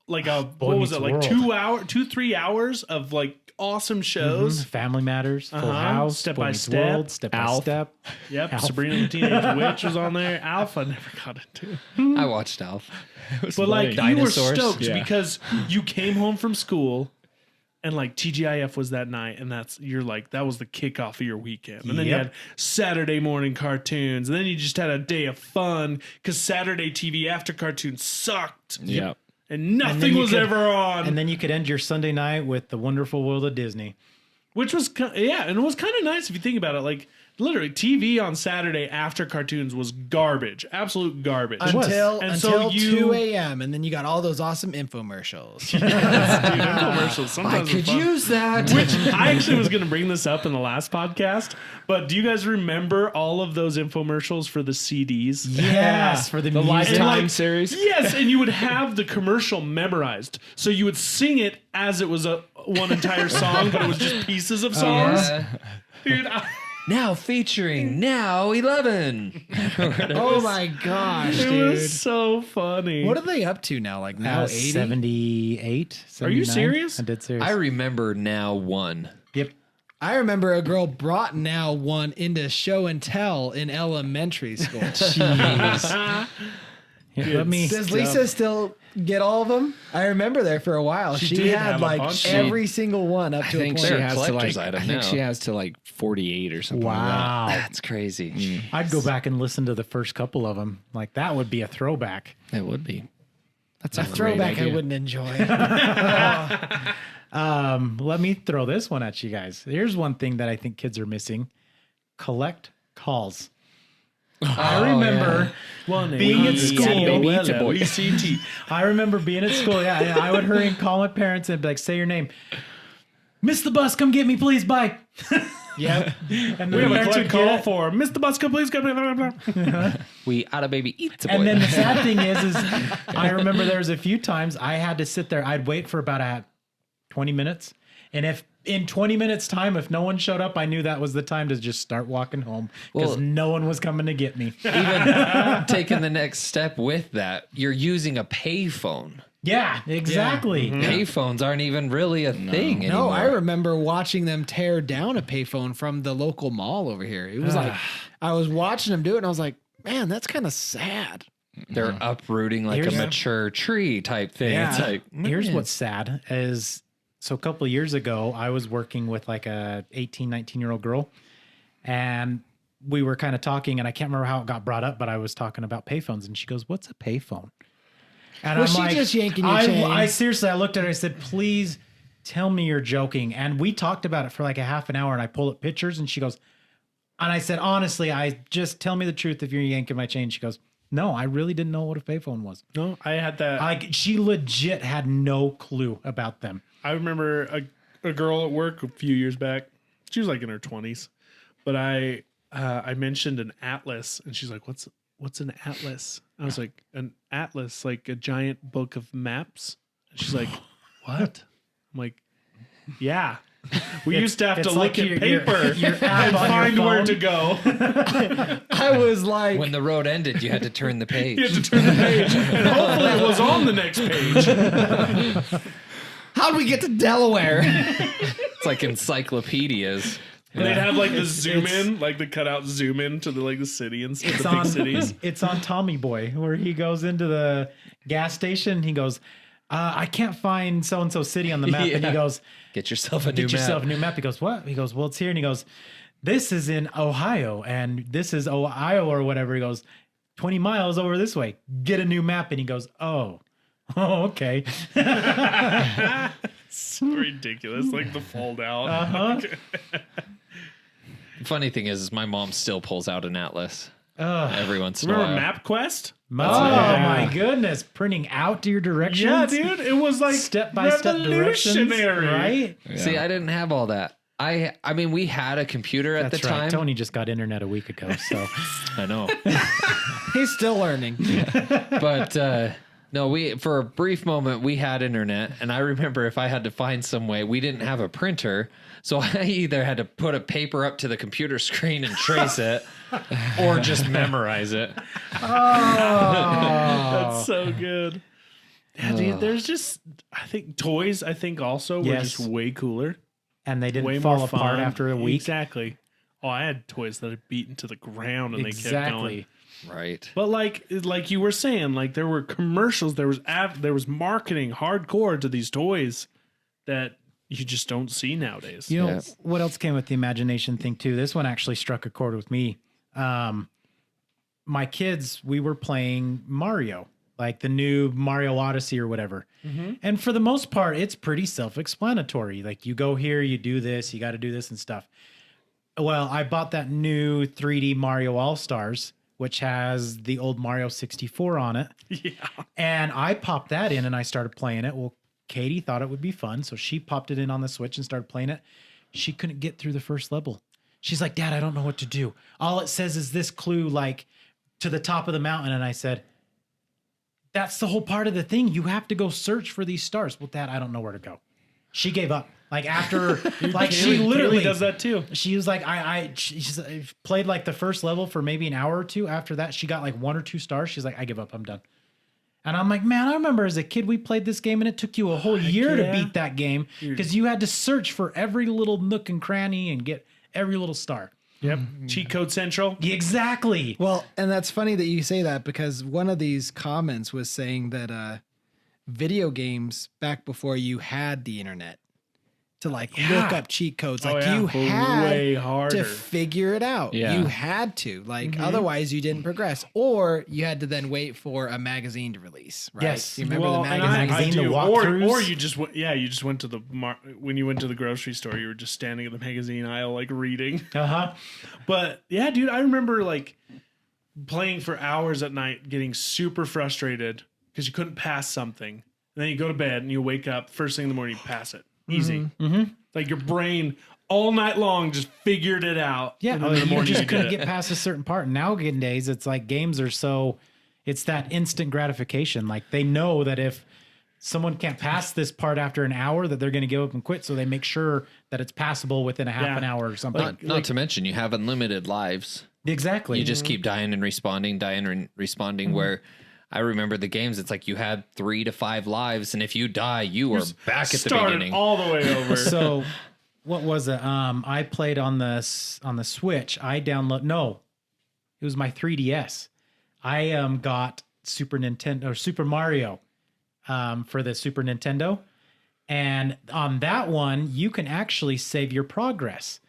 a what was Meets it, like World. 3 hours of like awesome shows. Family Matters, Full Uh-huh. House, Step Boy by Meets Step, World, Step by Alf. Step. Yep, Alf. Sabrina the Teenage Witch was on there. Alf, I never got into. I watched Alf. But like funny. you were Dinosaurs. stoked Yeah. because you came home from school and like TGIF was that night, and you're like that was the kickoff of your weekend. And then you Yep. had Saturday morning cartoons, and then you just had a day of fun because Saturday TV after cartoons sucked. Yeah. And nothing then you was could- ever on. And then you could end your Sunday night with The Wonderful World of Disney. Which was, and it was kind of nice if you think about it. Like, literally, TV on Saturday after cartoons was garbage. Absolute garbage. was. Until 2 a.m. And then you got all those awesome infomercials. Dude, infomercials sometimes are fun. that. Which I actually was going to bring this up in the last podcast, but do you guys remember all of those infomercials for the CDs? Yes, for the, The music. Lifetime like- series. Yes, and you would have the commercial memorized, so you would sing it as it was one entire song, but it was just pieces of songs. Dude, Now featuring Now 11. Oh my gosh, it dude. was so funny. What are they up to now? Like now 80? 78, Are you 79? serious? I did serious. I remember Now 1. Yep. I remember a girl brought Now One into show and tell in elementary school. Jeez. Here, let me. Does Lisa still get all of them? I remember there for a while. She did had have a like bunch. every single one up I to a think point. she They're a has to like. collector's item I think now. she has to like 48 or something. Wow. That's crazy. I'd go back and listen to the first couple of them. Like that would be a throwback. Like that. It would be. That's A a great throwback I idea. wouldn't enjoy. Let me throw this one at you guys. Here's one thing that I think kids are missing: collect calls. I remember being at school. LLECT. I remember being at school. Yeah, I would hurry and call my parents and be like, "Say your name, miss the bus. Come get me, please. Bye." Yep. And We have a parents collect would call get it. for Mr. Buska, please come. Blah, blah, blah. We oughta baby eats a boy. And then the sad thing is I remember there was a few times I had to sit there. I'd wait for about 20 minutes. And if in 20 minutes time, if no one showed up, I knew that was the time to just start walking home because Well- no one was coming to get me. Even taking the next step with that, you're using a payphone. Yeah, exactly. Payphones aren't even really a thing anymore. No, I remember watching them tear down a payphone from the local mall over here. It was like I was watching them do it, and I was like, "Man, that's kind of sad." They're uprooting like Here's- a mature tree type thing. Yeah. It's like, Here's man. what's sad is so a couple of years ago, I was working with like a 18, 19-year-old girl, and we were kind of talking, and I can't remember how it got brought up, but I was talking about payphones, and she goes, "What's a payphone?" And Was she just yanking your chain? I seriously, I looked at her, I said, "Please tell me you're joking." And we talked about it for like a half an hour, and I pulled up pictures, and she goes, and I said, "Honestly, I just tell me the truth if you're yanking my chain." She goes, "No, I really didn't know what a payphone was." No, I had that. Like she legit had no clue about them. I remember a girl at work a few years back. She was like in her 20s, but I mentioned an atlas, and she's like, "What's an atlas?" I was like, "An atlas, like a giant book of maps." And she's like, "What?" I'm like, "Yeah." We used to have to it's look like at your paper app and on your find where phone. to go. I was like, when the road ended, you had to turn the page. You had to turn the page, and hopefully it was on the next page. "How do we get to Delaware?" It's like encyclopedias. And they'd have like the zoom in, like the cutout zoom in to the city and stuff, It's the big on cities. It's on Tommy Boy where he goes into the gas station. He goes, "I can't find so and so city on the map," and he Yeah. goes, Get yourself a new "Get yourself a map. new map." He goes, "What?" He goes, "Well, it's here." And he goes, "This is in Ohio, and this is Ohio or whatever." He goes, 20 miles over this way. Get a new map." And he goes, "Oh, okay." So ridiculous, like the fold out. Uh-huh. The funny thing is my mom still pulls out an atlas. every once in a Remember while. MapQuest? My goodness, printing out your directions. Yeah, dude. It was like Step-by-step directions, revolutionary. right? See, I didn't have all that. I mean, we had a computer at That's the right. time. Tony just got internet a week ago, so I know. He's still learning. But no, we for a brief moment we had internet, and I remember if I had to find some way, we didn't have a printer, so I either had to put a paper up to the computer screen and trace it, or just memorize it. That's so good. Yeah, dude. There's just I think toys. I think also were Yes. just way cooler, and they didn't way fall more apart fun. after a week. Exactly. Oh, I had toys that had beaten to the ground and they kept going. Exactly. Right. But like you were saying, like there were commercials, there was marketing hardcore to these toys that you just don't see nowadays. You know Yeah. what else came with the imagination thing too? This one actually struck a chord with me. My kids, we were playing Mario, like the new Mario Odyssey or whatever. And for the most part, it's pretty self-explanatory. Like you go here, you do this, you got to do this and stuff. Well, I bought that new 3D Mario All-Stars, which has the old Mario 64 on it. Yeah. And I popped that in and I started playing it. Well, Katie thought it would be fun, so she popped it in on the Switch and started playing it. She couldn't get through the first level. She's like, Dad, I don't know what to do. All it says is this clue, like to the top of the mountain. And I said, that's the whole part of the thing. You have to go search for these stars. Well, Dad, I don't know where to go. She gave up. Like after, like she literally Kaylee does that too. She was like, she's played like the first level for maybe an hour or two. After that, she got like 1 or 2 stars. She's like, I give up. I'm done. And I'm like, man, I remember as a kid, we played this game and it took you a whole year to beat that game because you had to search for every little nook and cranny and get every little star. Yep. Cheat Code Central. Exactly. Well, and that's funny that you say that because one of these comments was saying that video games back before you had the internet to like look up cheat codes, like you had way harder to figure it out. Yeah. You had to, like, otherwise you didn't progress, or you had to then wait for a magazine to release. Right? Yes. You remember Well, the and magazine? magazine, I the do. walkthroughs? Or you just went, you just went to the when you went to the grocery store, you were just standing at the magazine aisle like reading. Uh-huh. But yeah, dude, I remember like playing for hours at night, getting super frustrated because you couldn't pass something. And then you go to bed and you wake up first thing in the morning, you pass it. Easy. Like your brain all night long just figured it out. Yeah, And then in the you morning just you couldn't did get it. past a certain part. Nowadays, it's like games are so, it's that instant gratification. Like they know that if someone can't pass this part after an hour, that they're going to give up and quit. So they make sure that it's passable within a half an hour or something. Not to mention you have unlimited lives. Exactly. You just keep dying and responding. Where I remember the games, it's like you had 3 to 5 lives, and if you die, you are back at the Started beginning. all the way over. So what was it? I played on the Switch. I download. No, it was my 3DS. I got Super Nintendo or Super Mario for the Super Nintendo, and on that one you can actually save your progress.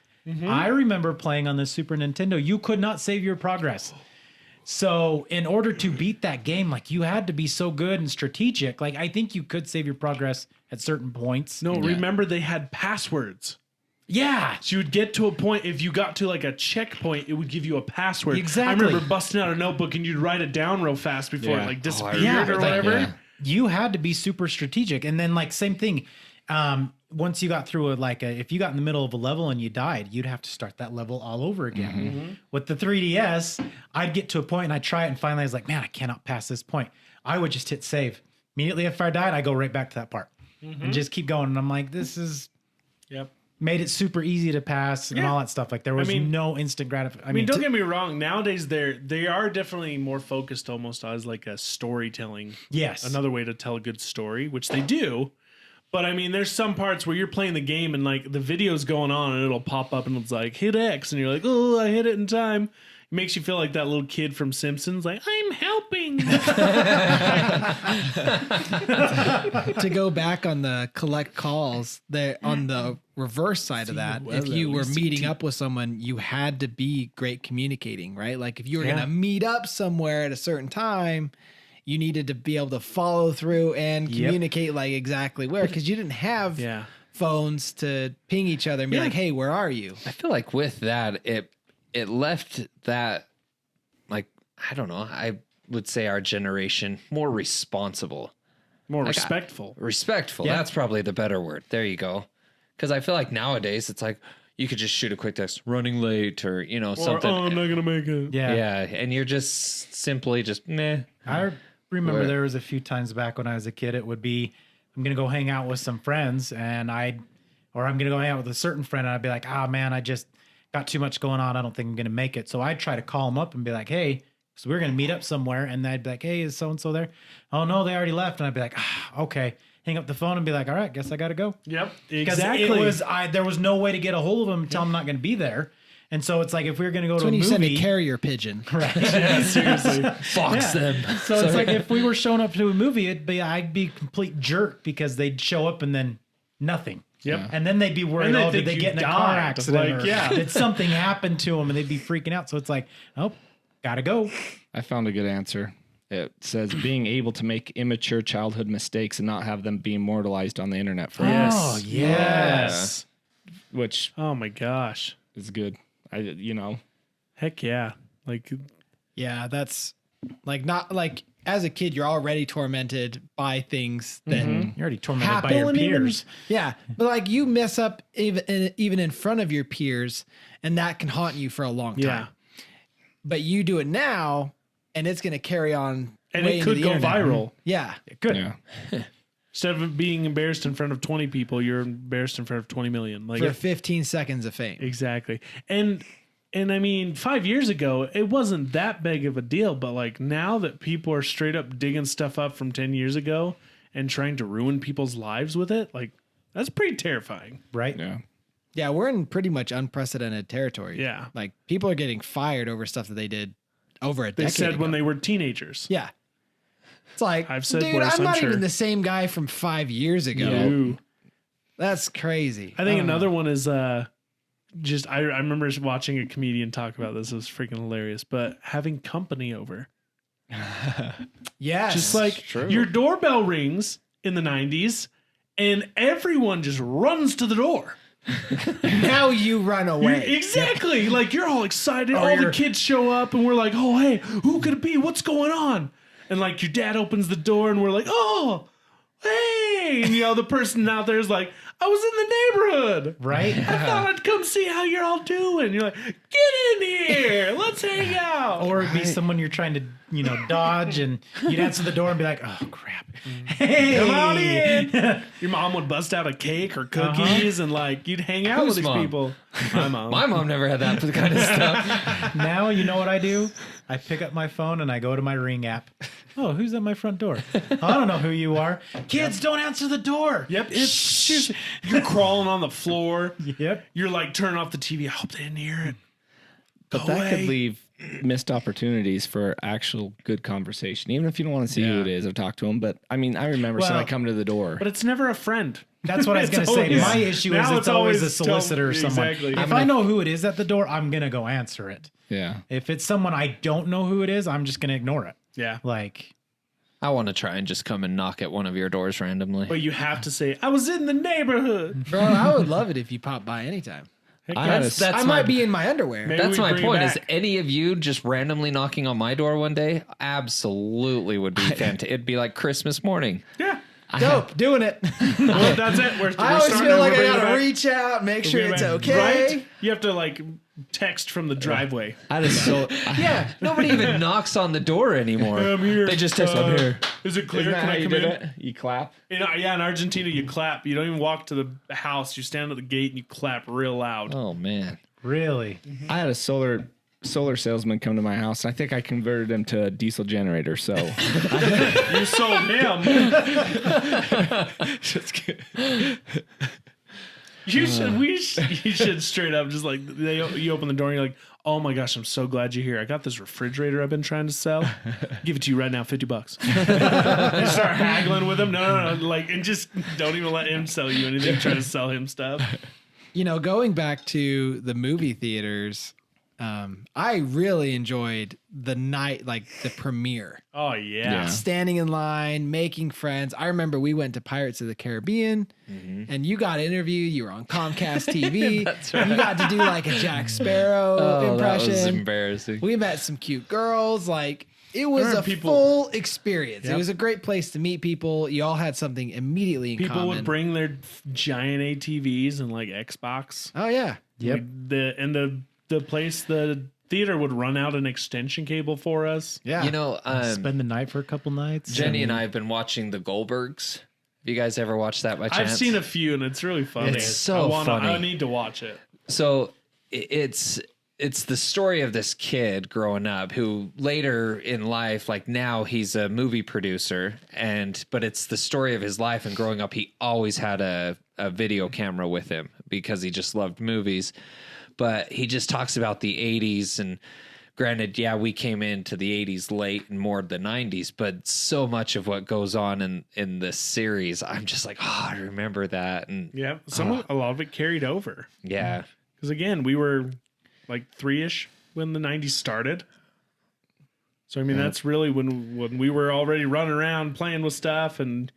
I remember playing on the Super Nintendo. You could not save your progress. So in order to beat that game, like you had to be so good and strategic. Like I think you could save your progress at certain points. No, remember they had passwords. Yeah. So you would get to a point, if you got to like a checkpoint, it would give you a password. Exactly. I remember busting out a notebook and you'd write it down real fast before it like disappeared Yeah, or like, whatever. yeah. You had to be super strategic. And then like same thing. Once you got through if you got in the middle of a level and you died, you'd have to start that level all over again. With the 3DS, I'd get to a point and I'd try it and finally I was like, man, I cannot pass this point. I would just hit save. Immediately after I died, I go right back to that part and just keep going. And I'm like, this is made it super easy to pass and all that stuff. Like there was no instant gratification. I mean, don't get me wrong. Nowadays, they are definitely more focused almost as like a storytelling. Yes. Another way to tell a good story, which they do. But I mean, there's some parts where you're playing the game and like the video's going on and it'll pop up and it's like hit X and you're like, oh, I hit it in time. It makes you feel like that little kid from Simpsons, like I'm helping. To go back on the collect calls, there on the reverse side of that, if you were meeting up with someone, you had to be great communicating, right? Like if you were going to meet up somewhere at a certain time, you needed to be able to follow through and communicate like exactly where, because you didn't have phones to ping each other and be like, hey, where are you? I feel like with that, it left that like, I don't know, I would say our generation more responsible. More Like, respectful. Respectful. Yeah. That's probably the better word. There you go. Because I feel like nowadays it's like you could just shoot a quick text, running late, or Or, something. oh, I'm not going to make it. Yeah, and you're just simply just meh. I remember Where- there was a few times back when I was a kid, it would be, I'm going to go hang out with some friends or I'm going to go hang out with a certain friend and I'd be like, man, I just got too much going on. I don't think I'm going to make it. So I'd try to call them up and be like, hey, so we're going to meet up somewhere. And they'd be like, hey, is so-and-so there? Oh no, they already left. And I'd be like, okay. Hang up the phone and be like, all right, guess I got to go. Yep, Because exactly. there was no way to get a hold of them until I'm not going to be there. And so it's like, if we were going to go to a When you send a movie, carrier pigeon. right? Yeah, seriously. Fox them. So it's like if we were showing up to a movie, I'd be a complete jerk because they'd show up and then nothing. Yep. And then they'd be worried, And they did think they you get in a car died. accident? Like, or yeah. did something happen to them? And they'd be freaking out. So it's like, oh, gotta go. I found a good answer. It says being able to make immature childhood mistakes and not have them be immortalized on the internet forever, Yes. Oh, Yes. which Oh my gosh. is good. Heck yeah. Like, Yeah, that's like not like as a kid, you're already tormented by things that You're already tormented happen. by your And even- peers. yeah, but like you mess up even in front of your peers, and that can haunt you for a long time. yeah. But you do it now, and it's going to carry on. And way it into could the go internet. viral. Yeah, Good. Yeah. Instead of being embarrassed in front of 20 people, you're embarrassed in front of 20 million. Like, for 15 seconds of fame. exactly. And I mean, 5 years ago, it wasn't that big of a deal. But like now that people are straight up digging stuff up from 10 years ago and trying to ruin people's lives with it, like that's pretty terrifying. Right? Yeah. Yeah, we're in pretty much unprecedented territory. Yeah. Like people are getting fired over stuff that they did over a They decade said ago. when they were teenagers. Yeah. It's like, I've said dude, worse, I'm I'm not sure. even the same guy from 5 years ago. Ooh. That's crazy. I think another one is just I remember watching a comedian talk about this. It was freaking hilarious. But having company over. Yes. Just like your doorbell rings in the 90s and everyone just runs to the door. now you run away. Exactly. Like you're all excited. All the you're- kids show up and we're like, oh, hey, who could it be? What's going on? And like your dad opens the door and we're like, oh, hey. And the person out there is like, I was in the neighborhood. Right? I thought I'd come see how you're all doing. You're like, get in here. Let's hang out. Or it'd be someone you're trying to, dodge, and you'd answer the door and be like, oh, crap. Hey. Come on in. Your mom would bust out a cake or cookies and like you'd hang out Whose with these mom? people. My mom. My mom never had that kind of stuff. Now you know what I do? I pick up my phone and I go to my Ring app. Oh, who's at my front door? I don't know who you are. Kids, don't answer the door. Yep. It's you're crawling on the floor. Yep. You're like turning off the TV. I hope they didn't hear it. But that could leave missed opportunities for actual good conversation, even if you don't want to see who Yeah. it is or talk to them. But I mean, I remember somebody come to the door. But it's never a friend. That's what I was It's going to say. always- My issue is now it's always a tell- solicitor or someone. Exactly. If I know who it is at the door, I'm going to go answer it. Yeah. If it's someone I don't know who it is, I'm just going to ignore it. Yeah. Like, I want to try and just come and knock at one of your doors randomly. But you have to say, I was in the neighborhood. Bro, I would love it if you pop by anytime. Heck, I had that's- a- I might be in my underwear. Maybe That's we my bring it point. Is back. any of you just randomly knocking on my door one day? Absolutely would be fantastic. It'd be like Christmas morning. Yeah. Dope, doing it. Well, that's it. We're I always starting feel to like I bring it gotta back. reach out, make sure Bring it it's back. okay. Right? You have to like text from the driveway. I just so Yeah, nobody even knocks on the door anymore. I'm here. They just text, I'm here. Is it clear? Isn't that Can how I you come did in? it? You clap. Yeah, in Argentina, you clap. You don't even walk to the house. You stand at the gate and you clap real loud. Oh man. really? I had a solar salesman come to my house. And I think I converted him to a diesel generator. So You sold him. just kidding. You should straight up just like you open the door and you're like, oh my gosh, I'm so glad you're here. I got this refrigerator I've been trying to sell. Give it to you right now, $50. And start haggling with him. No, like, and just don't even let him sell you anything. Try to sell him stuff. Going back to the movie theaters, I really enjoyed the night, like the premiere. Oh yeah. Standing in line, making friends. I remember we went to Pirates of the Caribbean and you got interviewed. You were on Comcast TV. That's right. You got to do like a Jack Sparrow impression. That was embarrassing. We met some cute girls. Like it was Remember a people- full experience. Yep. It was a great place to meet people. You all had something immediately in People common. would bring their giant ATVs and like Xbox. Oh yeah. Yep. The theater would run out an extension cable for us. Yeah. You know, Spend the night for a couple nights. Jenny and I have been watching the Goldbergs. Have you guys ever watched that by chance? I've seen a few and it's really funny. It's so funny. I need to watch it. So it's the story of this kid growing up who later in life, like now he's a movie producer, but it's the story of his life, and growing up he always had a video camera with him because he just loved movies. But he just talks about the 80s, and granted, yeah, we came into the 80s late and more the 90s, but so much of what goes on in this series, I'm just like, oh, I remember that. And Yeah, a lot of it carried over. yeah. Because again, we were like 3-ish when the 90s started. So I mean, that's really when we were already running around playing with stuff and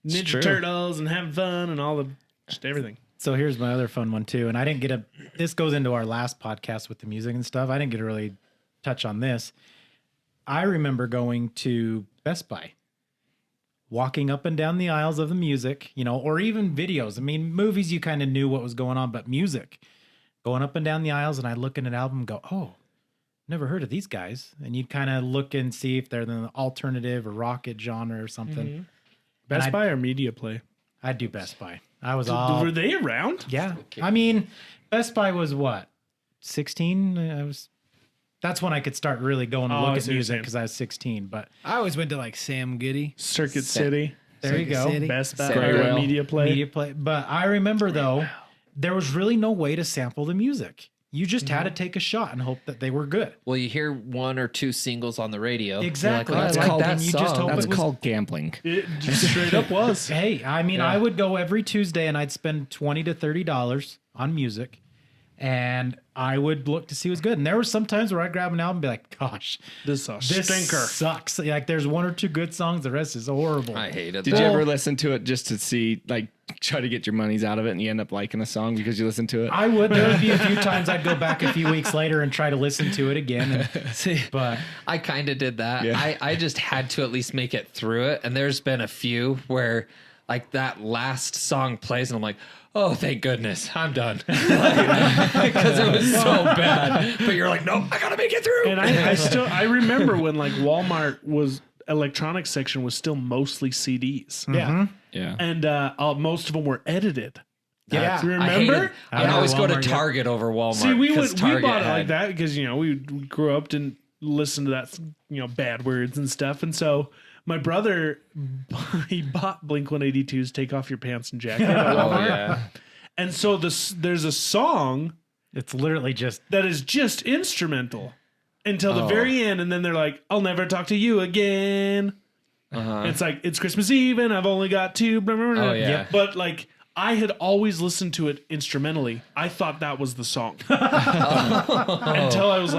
Ninja true. Turtles and having fun and all the just everything. So here's my other fun one too. And I didn't get this goes into our last podcast with the music and stuff. I didn't get to really touch on this. I remember going to Best Buy, walking up and down the aisles of the music, or even videos. I mean, movies, you kind of knew what was going on, but music, going up and down the aisles, and I'd look at an album and go, oh, never heard of these guys. And you'd kind of look and see if they're the alternative or rocket genre or something. Best I'd- Buy or Media Play? I'd do Best Buy. I was all... Were they around? Yeah. I mean, Best Buy was what? 16? That's when I could start really going to Oh, I look at see what you're music saying. because I was 16. But I always went to like Sam Goody. Circuit City, there you go. City. Best Buy, Square or Media Play. Media play. But I remember though, there was really no way to sample the music. You just had to take a shot and hope that they were good. Well, you hear one or two singles on the radio. Exactly. You're like, That's oh, I like called- that and you just song. hope That's it was- called gambling. It just straight up was. Hey, I mean, I would go every Tuesday and I'd spend $20 to $30 on music, and I would look to see what's good. And there were some times where I'd grab an album and be like, gosh, This a this stinker. sucks. Like there's one or two good songs, the rest is horrible. I hated Did that. you ever listen to it just to see, like, try to get your monies out of it, and you end up liking a song because you listen to it? I would. There would be a few times I'd go back a few weeks later and try to listen to it again. See, But I kind of did that. Yeah. I just had to at least make it through it. And there's been a few where like that last song plays and I'm like, oh, thank goodness, I'm done. Because it was so bad. But you're like, nope, I gotta make it through. And I remember when like Walmart was electronics section was still mostly CDs. yeah. Yeah. And most of them were edited. Yeah. You I hated- remember? I would Yeah. always go to Walmart, yeah. Target over Walmart. See, we 'cause we Target bought it had- like that because we grew up didn't listen to that bad words and stuff, and so my brother he bought Blink-182's "Take Off Your Pants and Jacket," at Oh Walmart. yeah. And so there's a song It's literally just that is just instrumental until the very end, and then they're like, "I'll never talk to you again." It's like it's Christmas Eve, and I've only got two. Blah, blah, blah. Oh, yeah. But like I had always listened to it instrumentally. I thought that was the song until I was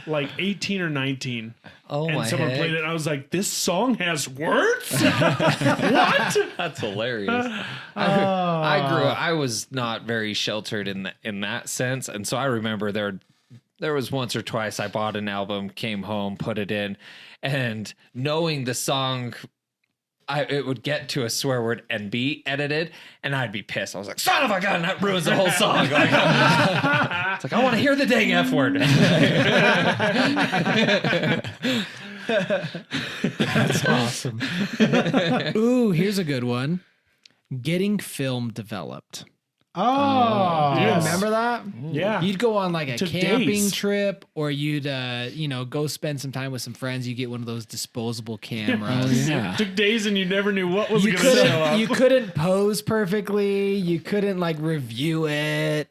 like 18 or 19, Oh and my someone heck. played it. And I was like, "This song has words? What?" That's hilarious. I was not very sheltered in that sense, and so I remember there was once or twice I bought an album, came home, put it in, and knowing the song, it would get to a swear word and be edited, and I'd be pissed. I was like, "Son of a gun!" That ruins the whole song. Like, it's like I want to hear the dang F word. that's awesome. Ooh, here's a good one. Getting film developed. Oh, You Yes. remember that? Yeah. You'd go on like a Took camping days. trip, or you'd go spend some time with some friends. You get one of those disposable cameras. Yeah. Took days, and you never knew what was You going to show couldn't up. you couldn't pose perfectly. You couldn't like review it.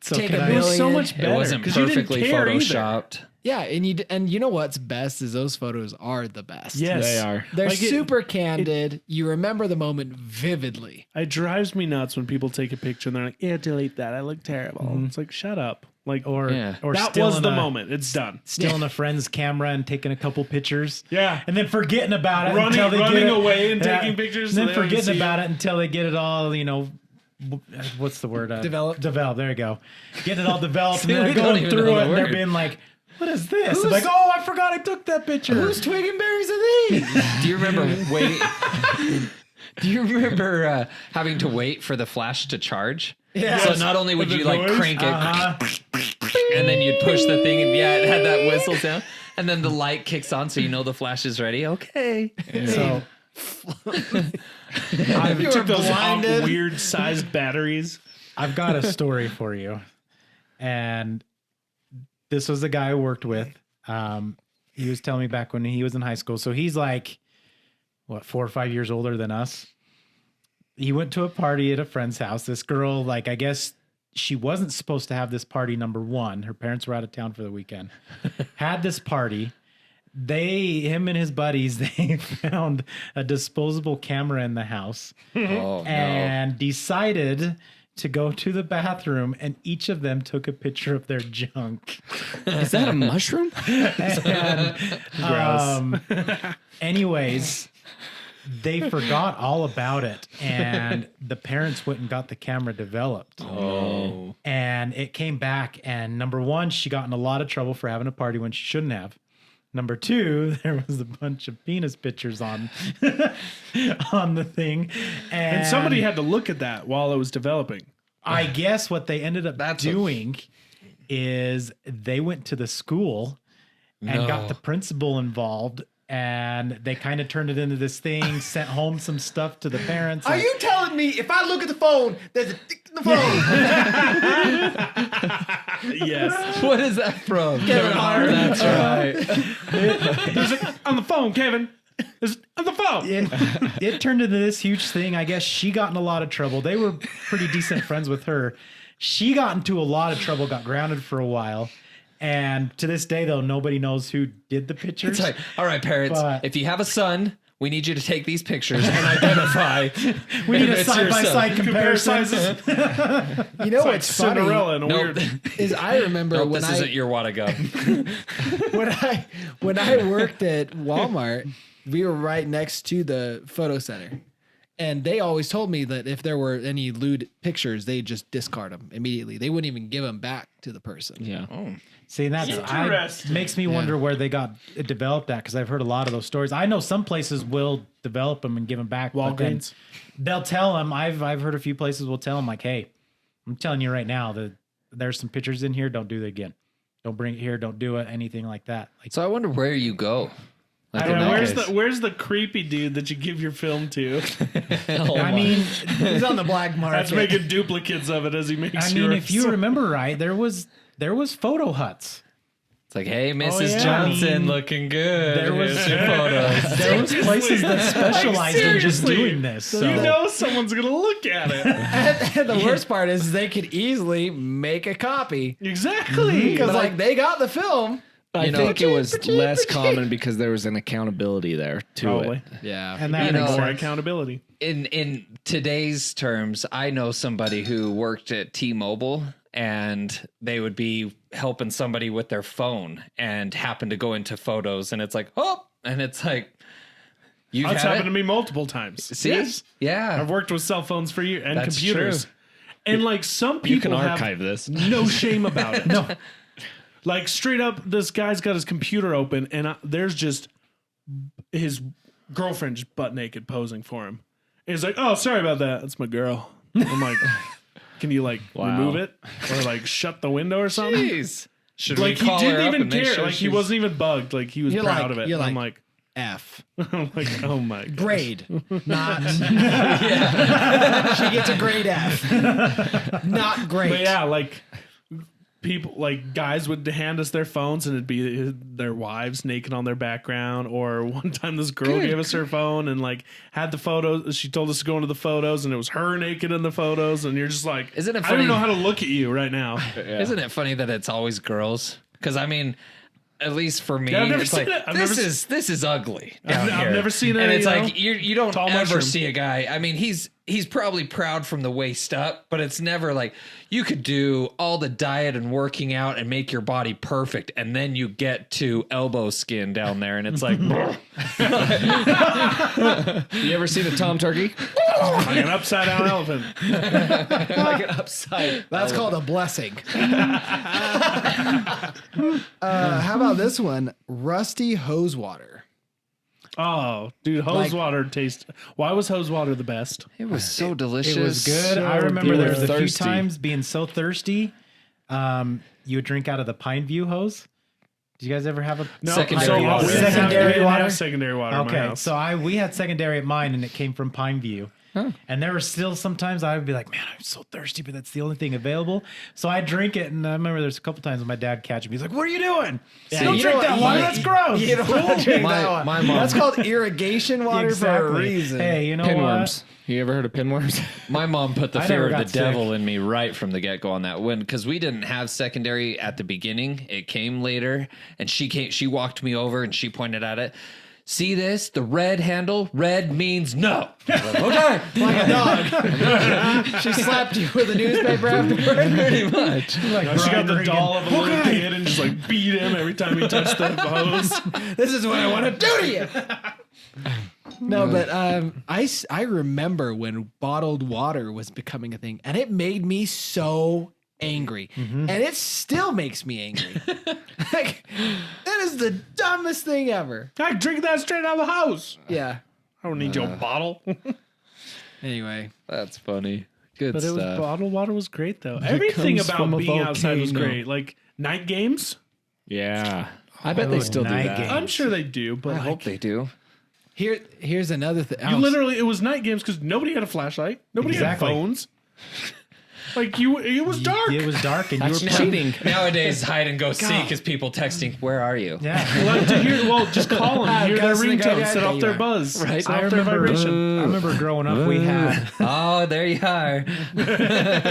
So Take can a I- It was so million. much better. It wasn't 'cause you didn't perfectly care either. photoshopped. Yeah, and you know what's best is those photos are the best. Yes, They are. They're Like it- super candid. You remember the moment vividly. It drives me nuts when people take a picture and they're like, "Yeah, delete that. I look terrible." It's like, shut up. Like, or Yeah. or that was the moment. It's done. Stealing a friend's camera and taking a couple pictures. Yeah. And then forgetting about it Running- until they running get it. away and taking pictures so And they then don't even forgetting see about it until they get it all, what's the word? Developed. Developed. There you go. Getting it all developed and See, then we they're don't going even through know it the and they're word. being like, what is this? I'm like, oh, I forgot I took that picture. Whose twig and berries are these? Do you remember waiting? Do you remember having to wait for the flash to charge? Yeah. So not only would The you like noise? crank it, and then you'd push the thing, and it had that whistle sound, and then the light kicks on, so you know the flash is ready. Okay. So You Took were those blinded. weird sized batteries. I've got a story for you. And this was a guy I worked with. He was telling me back when he was in high school. So he's like, 4 or 5 years older than us. He went to a party at a friend's house. This girl, like, I guess she wasn't supposed to have this party, number one. Her parents were out of town for the weekend. Had this party. Him and his buddies, they found a disposable camera in the house Oh and decided to go to the bathroom, and each of them took a picture of their junk. Is that a mushroom? And, anyways, they forgot all about it, and the parents went and got the camera developed. Oh. And it came back, and number one, she got in a lot of trouble for having a party when she shouldn't have. Number two, there was a bunch of penis pictures on on the thing. And somebody had to look at that while it was developing. I guess what they ended up doing is they went to the school and got the principal involved, and they kind of turned it into this thing, sent home some stuff to the parents. Are you telling me if I look at the phone, there's a dick in the phone? Yes. What is that from? Kevin Hart. That's right. There's on the phone, Kevin. There's on the phone. It turned into this huge thing. I guess she got in a lot of trouble. They were pretty decent friends with her. She got into a lot of trouble, got grounded for a while. And to this day, though, nobody knows who did the pictures. It's like, all right, parents, But- if you have a son, we need you to take these pictures and identify. We need a if it's your son. side-by-side Compare comparison. sizes. You know Like what's funny Cinderella in a Nope. weird. is I remember Nope, when this I isn't your water gun. when I worked at Walmart, we were right next to the photo center. And they always told me that if there were any lewd pictures, they'd just discard them immediately. They wouldn't even give them back to the person. Yeah. See, that's Interesting. makes me wonder where they got it developed at, because I've heard a lot of those stories. I know some places will develop them and give them back. but then Walgreens. they'll tell them. I've heard a few places will tell them like, "Hey, I'm telling you right now that there's some pictures in here. Don't do that again. Don't bring it here. Don't do it. Anything like that." Like, So I wonder where you go. Like I don't in know. that Where's the creepy dude that you give your film to? I mean, He's on the black market. That's making duplicates of it as he makes I mean, yours. if you remember right, there was photo huts. It's like, hey, Mrs. yeah. Johnson, I mean, looking good. there was- Here's your photos. There was places that specialized in just seriously. doing this. So you know someone's gonna look at it. And the worst part is they could easily make a copy Exactly. because like they got the film. I know, think it was less common because there was an accountability there to Probably. it. Yeah. and that You makes know, More sense. accountability. In today's terms, I know somebody who worked at T-Mobile, and they would be helping somebody with their phone and happen to go into photos, and it's like, oh, and it's like, you've That's had happened it? to me multiple times. See? Yes. Yeah. I've worked with cell phones for years and That's computers. true. And like some people You can have archive this. no shame about it. No. Like straight up, this guy's got his computer open and there's just his girlfriend just butt naked posing for him. And he's like, oh, sorry about that. That's my girl. I'm like, can you like remove it or like shut the window or something? Jeez. Should Like we he call her didn't up even and make care. sure Like he she's- wasn't even bugged. Like he was You're proud like- of it. you're I'm like- like, F. I'm like, oh my god. Grade, not. She gets a grade F. Not great. But yeah, like people, like guys would hand us their phones and it'd be their wives naked on their background. Or one time this girl gave us her phone and like had the photos. She told us to go into the photos and it was her naked in the photos. And you're just like, Isn't it I don't funny- know how to look at you right now. Isn't it funny that it's always girls? Because I mean, at least for me, Yeah, I've never it's seen like, it. I've this is ugly down I've here. never seen it, and it's you like know, you don't tall ever mushroom. see a guy. I mean, he's probably proud from the waist up, but it's never like you could do all the diet and working out and make your body perfect, and then you get to elbow skin down there, and it's like, You ever seen a Tom Turkey? Like an upside down elephant. Like an upside. That's called a blessing. How about this one? Rusty hose water. Oh, dude, hose Like- water tastes. Why was hose water the best? it was so delicious. It was good. So I remember good. there was a few Thirsty. times being so thirsty. You would drink out of the Pine View hose. Did you guys ever have a Secondary water. We didn't have- Secondary we didn't water? have secondary water. In my Okay, house. so we had secondary at mine, and it came from Pine View. And there were still sometimes I would be like, man, I'm so thirsty, but that's the only thing available. So I drink it, and I remember there's a couple times when my dad catch me. He's like, "What are you doing? Don't you drink know that what? water. You- That's gross." You don't want to drink My- that one. my mom- That's called irrigation water for a reason. Hey, you know Pinworms. You ever heard of pinworms? My mom put the I fear never of the got sick. devil in me right from the get go on that one because we didn't have secondary at the beginning. It came later, and she walked me over and she pointed at it. See this? The red handle. Red means no. I was like, okay, Like a dog. She slapped you with a newspaper afterward. pretty much. Like She got the Brian doll Regan. of a little kid and just like beat him every time he touched the hose. This is what I want to do to you. No, but I remember when bottled water was becoming a thing, and it made me so angry, and it still makes me angry. Like, that is the dumbest thing ever. I drink that straight out of the house. Yeah. I don't need your bottle. Anyway, That's funny. Good But it was stuff. bottled water was great though. Everything comes about from a being outside was volcano. great. Like night games. Yeah. I bet they still do night that. game. I'm sure they do, but I like, hope they do. here's another thing. you literally it was night games because nobody had a flashlight. Nobody Exactly. had phones. Like it was dark. It was dark, and That's you were cheating. Nowadays, hide and go seek is people texting, "Where are you?" Yeah. Like to hear, well, just call them, hear their Gus and the ringtone, guy set that off you their are. buzz, Right. set I off their remember. vibration. I remember growing up, we had. Oh, there you are.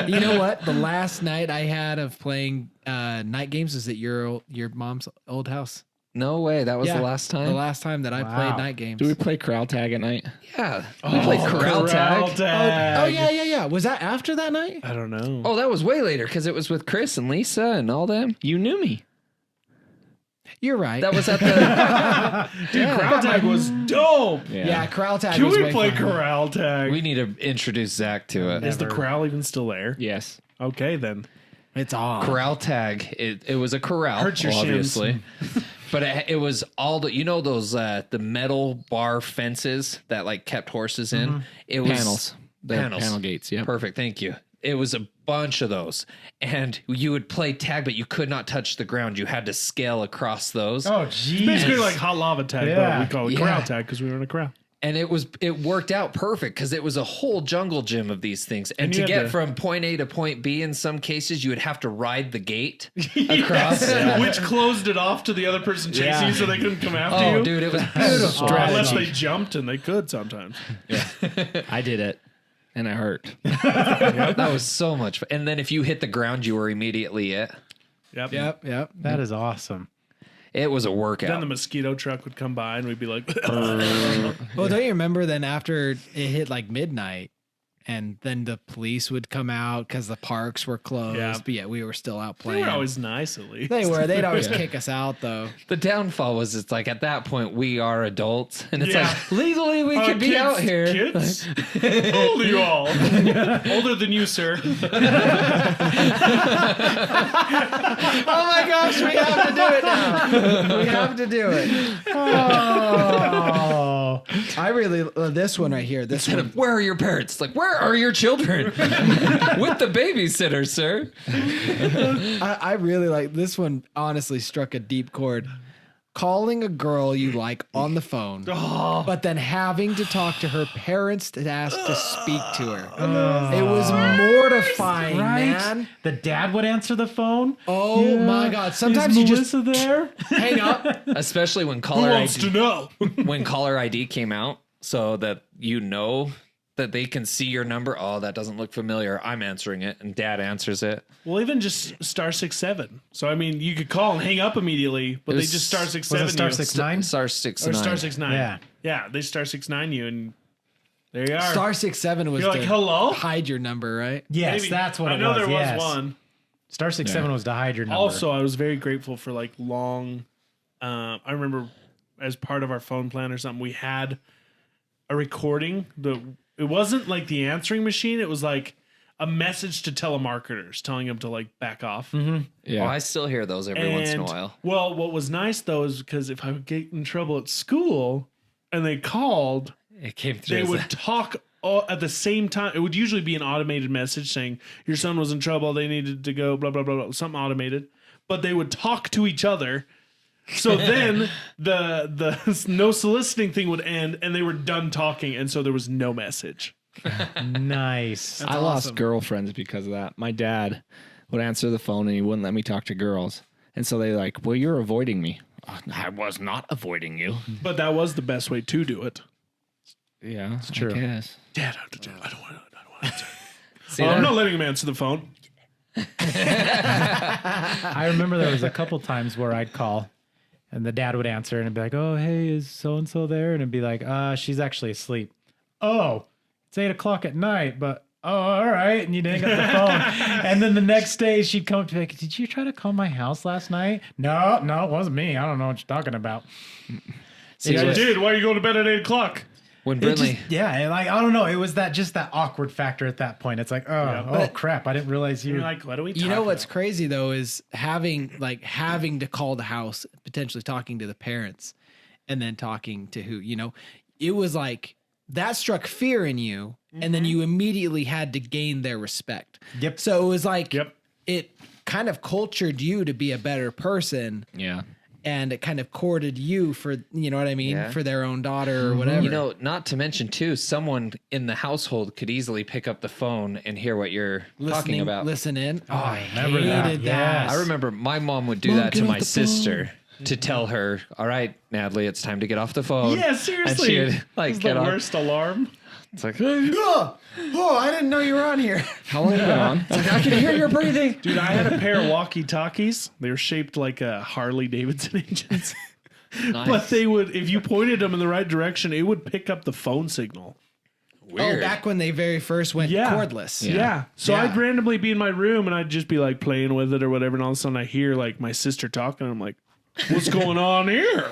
You know what? The last night I had of playing night games was at your mom's old house. No way. That was Yeah, the last time. The last time that I Wow. played night games. Do we play corral tag at night? Yeah. We played corral tag. Oh yeah. Was that after that night? I don't know. Oh, that was way later because it was with Chris and Lisa and all them. You knew me. You're right. That was at the. Dude, corral tag was dope. yeah. Corral tag. Can was we way play fun. corral tag? We need to introduce Zach to it. Is the corral even still there? Yes. Okay, then. It's on. Corral tag. It was a corral, Hurt your shins. obviously, but it was all the those the metal bar fences that like kept horses in. It was Panels. The Panels. panel gates. Yeah. Perfect. Thank you. It was a bunch of those, and you would play tag, but you could not touch the ground. You had to scale across those. Oh, geez. Basically like hot lava tag, Yeah. but we call it Yeah. corral tag because we were in a corral. And it worked out perfect because it was a whole jungle gym of these things. And you to had get to- from point A to point B, in some cases, you would have to ride the gate across. Which closed it off to the other person chasing you so they couldn't come after Oh, you. dude, it was beautiful. Unless they jumped, and they could sometimes. I did it, and it hurt. That was so much fun. And then if you hit the ground, you were immediately it. Yep. Yep. That is awesome. It was a Then workout. the mosquito truck would come by, and we'd be like, Well, don't you remember then after it hit like midnight and then the police would come out because the parks were closed. Yeah. But yeah, we were still out they playing. were always nice at least. They were. They'd always kick us out though. The downfall was it's like at that point we are adults, and it's Yeah. like legally we could be out here. Kids? How old are you all? Older than you, sir. Oh my gosh, we have to do it now. We have to do it. Oh, I really this one right here. This Instead one. of where are your parents? It's like where are your children? With the babysitter, sir. I really like this one. Honestly, struck a deep chord. Calling a girl you like on the phone, but then having to talk to her parents to ask to speak to her. It was mortifying, man. the dad would answer the phone. Oh my god! Sometimes Is you just Melissa there? hang up. Especially when Who caller wants ID to know? when caller ID came out, so that that they can see your number. Oh, that doesn't look familiar. I'm answering it, and Dad answers it. Well, even just *67. So I mean, you could call and hang up immediately, but they was- just Was *67 it star you. 69? Star 6 Or *69. Yeah. Yeah, they *69 you, and there you are. Star 67 was You're like, to hello? hide your number, right? Yes, Maybe. that's what I it know was. there yes. was one. Star 67 was to hide your number. Also, I was very grateful for like long. I remember as part of our phone plan or something, we had a recording. It wasn't like the answering machine. It was like a message to telemarketers telling them to like back off. Yeah. Oh, I still hear those every once in a while. Well, what was nice though is because if I would get in trouble at school and they called, It came through. they as would a- talk all at the same time. It would usually be an automated message saying your son was in trouble, they needed to go, blah blah blah blah, something automated. But they would talk to each other. So then the no soliciting thing would end, and they were done talking, and so there was no message. Nice. I lost girlfriends because of that. My dad would answer the phone and he wouldn't let me talk to girls. And so they like, well, you're avoiding me. I was not avoiding you. But that was the best way to do it. Yeah, it's true. I guess. Dad, I don't want to answer. See I'm that? not letting him answer the phone. I remember there was a couple times where I'd call and the dad would answer and it'd be like, oh, hey, is so-and-so there? And it'd be like, she's actually asleep. Oh, it's 8:00 at night, but oh, all right. And you'd hang up the phone. And then the next day she'd come up to me like, did you try to call my house last night? No, it wasn't me. I don't know what you're talking about. See, I what- did. Why are you going to bed at 8:00? when It Brinley, just, yeah, like, I don't know. It was just that awkward factor at that point. It's like, oh crap. I didn't realize you You're were like, what are we You talking know what's about? crazy though is having to call the house, potentially talking to the parents, and then talking to who, it was like that struck fear in you, and then you immediately had to gain their respect. Yep. So it was like Yep. it kind of cultured you to be a better person, Yeah. and it kind of courted you for, you know what I mean, Yeah. for their own daughter or whatever. you know, not to mention too, someone in the household could easily pick up the phone and hear what you're talking about. Listen in. Oh, I remember that. hated that. Yes. I remember my mom would do Mom, that get to off my the phone. sister to tell her, all right, Natalie, it's time to get off the phone. Yeah, And seriously. she would like It's get the on. worst alarm. It's like, Oh, I didn't know you were on here. How long have you been on? I can hear your breathing. Dude, I had a pair of walkie-talkies. They were shaped like a Harley Davidson engines. nice. But they would, if you pointed them in the right direction, it would pick up the phone signal. Weird. Oh, back when they very first went Yeah. cordless. Yeah. So Yeah. I'd randomly be in my room and I'd just be like playing with it or whatever. And all of a sudden I hear like my sister talking. And I'm like, what's going on here?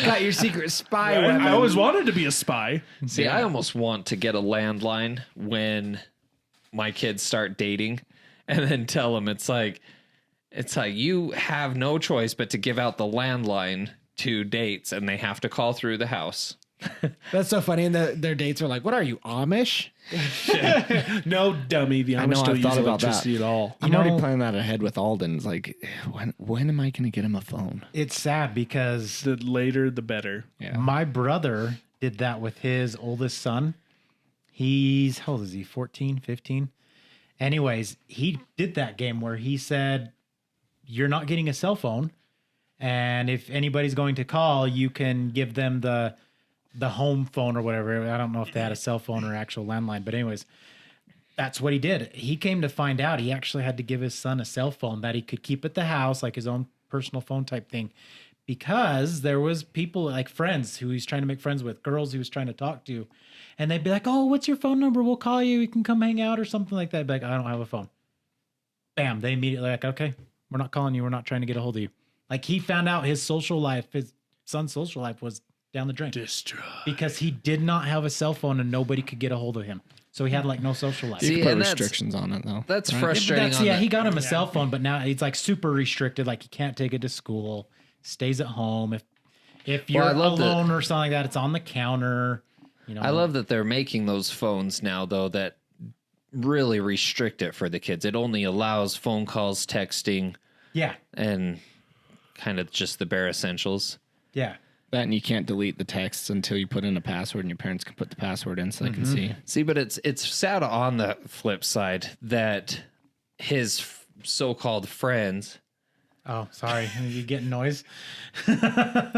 Got your secret spy weapon. I always wanted to be a spy. See, I almost want to get a landline when my kids start dating and then tell them it's like you have no choice but to give out the landline to dates and they have to call through the house. That's so funny. And their dates are like, what are you, Amish? No, dummy. The I know, Amish don't I've use thought about that. electricity at all. I'm know- already planning that ahead with Alden. It's like, when am I going to get him a phone? It's sad because The later, the better. Yeah. my brother did that with his oldest son. He's, how old is he? 14, 15? Anyways, he did that game where he said, you're not getting a cell phone. And if anybody's going to call, you can give them the home phone or whatever. I don't know if they had a cell phone or actual landline, but anyways, that's what he did. He came to find out he actually had to give his son a cell phone that he could keep at the house, like his own personal phone type thing, because there was people like friends who he's trying to make friends with, girls he was trying to talk to, and they'd be like, oh, what's your phone number? We'll call you. We can come hang out or something like that. I'd be like, I don't have a phone. Bam. They immediately like, okay, we're not calling you. We're not trying to get a hold of you. Like he found out his social life, his son's social life was down the drain Destroy. because he did not have a cell phone and nobody could get a hold of him. So he had like no social life. See, You can put and that's- restrictions on it, though. That's right? frustrating. That's, on yeah, the- he got him a cell phone, but now he's like super restricted. Like he can't take it to school, stays at home. If you're I love that- alone or something like that, it's on the counter. You know, I love that they're making those phones now, though, that really restrict it for the kids. It only allows phone calls, texting, Yeah, and kind of just the bare essentials. yeah. That and you can't delete the texts until you put in a password, and your parents can put the password in so they can see. See, but it's sad on the flip side that his so-called friends Oh, sorry. You getting noise?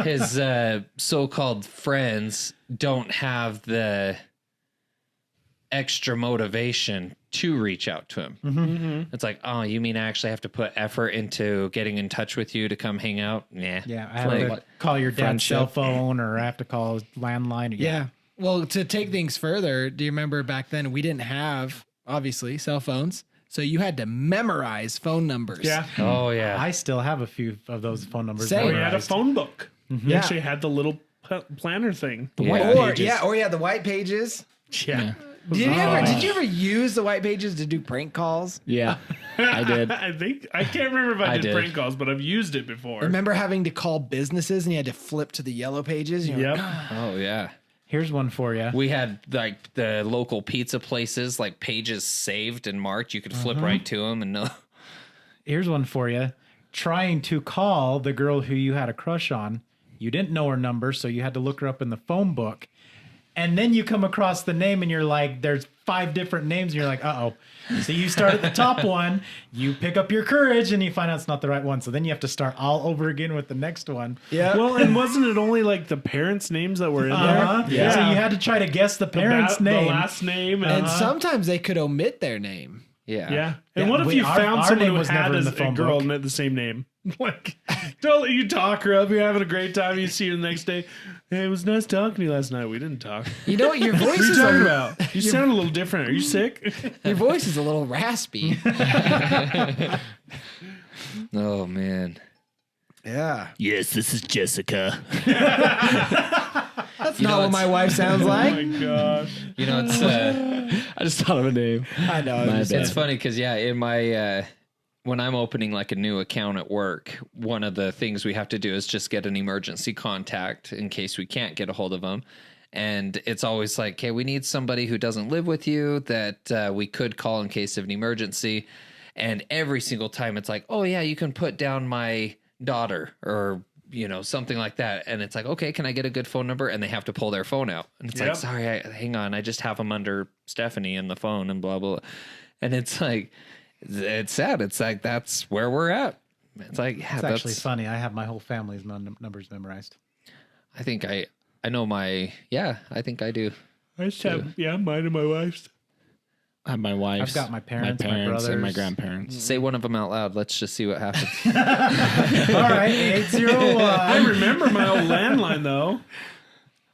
His so-called friends don't have the extra motivation to reach out to him. Mm-hmm. It's like, oh, you mean I actually have to put effort into getting in touch with you to come hang out? Nah. Yeah, I have to call your dad's cell phone, or I have to call his landline. Yeah. Well, to take things further, do you remember back then we didn't have, obviously, cell phones. So you had to memorize phone numbers. Yeah. Oh, yeah. I still have a few of those phone numbers. Same. Or you had a memorized. phone book. Mm-hmm. You actually had the little planner thing. Or the white pages. Yeah. Did you ever use the white pages to do prank calls? Yeah, I did. I can't remember if I did prank calls, but I've used it before. Remember having to call businesses and you had to flip to the yellow pages? You're Yep. like, Oh, yeah. Here's one for you. We had like the local pizza places, like pages saved and marked. You could flip right to them and know. Here's one for you. Trying to call the girl who you had a crush on. You didn't know her number, so you had to look her up in the phone book. And then you come across the name and you're like, there's 5 different names. And you're like, uh-oh. So you start at the top one, you pick up your courage, and you find out it's not the right one. So then you have to start all over again with the next one. yeah. Well, and wasn't it only like the parents' names that were in Uh-huh. there? So you had to try to guess the parent's name. The last name. and sometimes they could omit their name. Yeah. Yeah. And Yeah, what if you our found someone name who was had never in the a phone girl book. and had the same name? Like, don't you talk her up. You're having a great time. You see her the next day. Hey, it was nice talking to you last night. We didn't talk. You know what? Your voice What are you is talking about? You sound a little different. Are you sick? Your voice is a little raspy. Oh, man. Yeah. Yes, this is Jessica. That's not what my wife sounds Oh like. my gosh. You know, it's I just thought of a name. I know. My just- bad. it's funny because in my when I'm opening like a new account at work, one of the things we have to do is just get an emergency contact in case we can't get a hold of them. And it's always like, okay, we need somebody who doesn't live with you that we could call in case of an emergency. And every single time it's like, oh yeah, you can put down my daughter or something like that. And it's like, okay, can I get a good phone number? And they have to pull their phone out. And it's like, sorry, hang on, I just have them under Stephanie in the phone and blah, blah, blah. And it's like, it's sad. It's like, that's where we're at. It's like, yeah, It's that's actually funny. I have my whole family's numbers memorized. I think I know I think I do. I just have, mine and my wife's. I have my wife's. I've got my parents, my and my brothers. grandparents. Say one of them out loud. Let's just see what happens. All right, 801. I remember my old landline, though.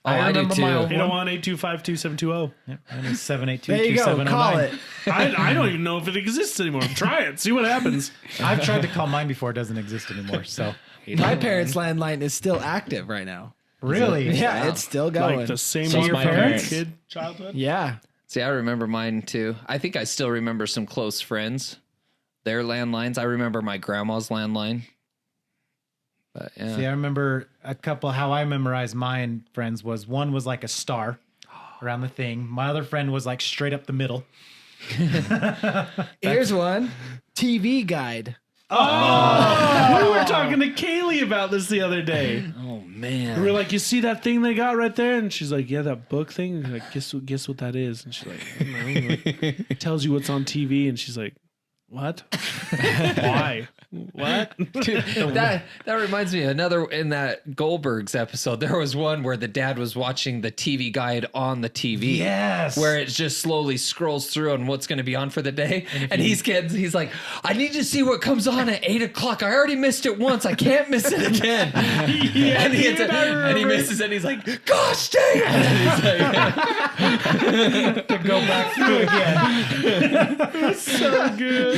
Oh, I do remember too. my old 801-825-2720. Yep, mine is 782-2709. There you go. Call it. I don't even know if it exists anymore. Try it. See what happens. I've tried to call mine before. It doesn't exist anymore. So My parents' landline is still active right now. really, Yeah, it's still going. Like the same So one your my parents? kid childhood. Yeah. See, I remember mine too. I think I still remember some close friends, their landlines. I remember my grandma's landline. But yeah. See, I remember a couple. How I memorized mine friends was one was like a star around the thing. My other friend was like straight up the middle. Here's one. TV guide. We were talking to Kaylee about this the other day. Oh man. We were like, you see that thing they got right there? And she's like, yeah, that book thing. And like, guess what that is? And she's like, I don't know. Like, it tells you what's on TV. And she's like, what? Why? What? Dude, that reminds me of another in that Goldberg's episode. There was one where the dad was watching the TV guide on the TV. Yes. Where it just slowly scrolls through on what's going to be on for the day. And he's like, I need to see what comes on at 8:00. I already missed it once. I can't miss it again. and he misses it. And he's like, gosh dang it. And he's like, to go back through again. So good.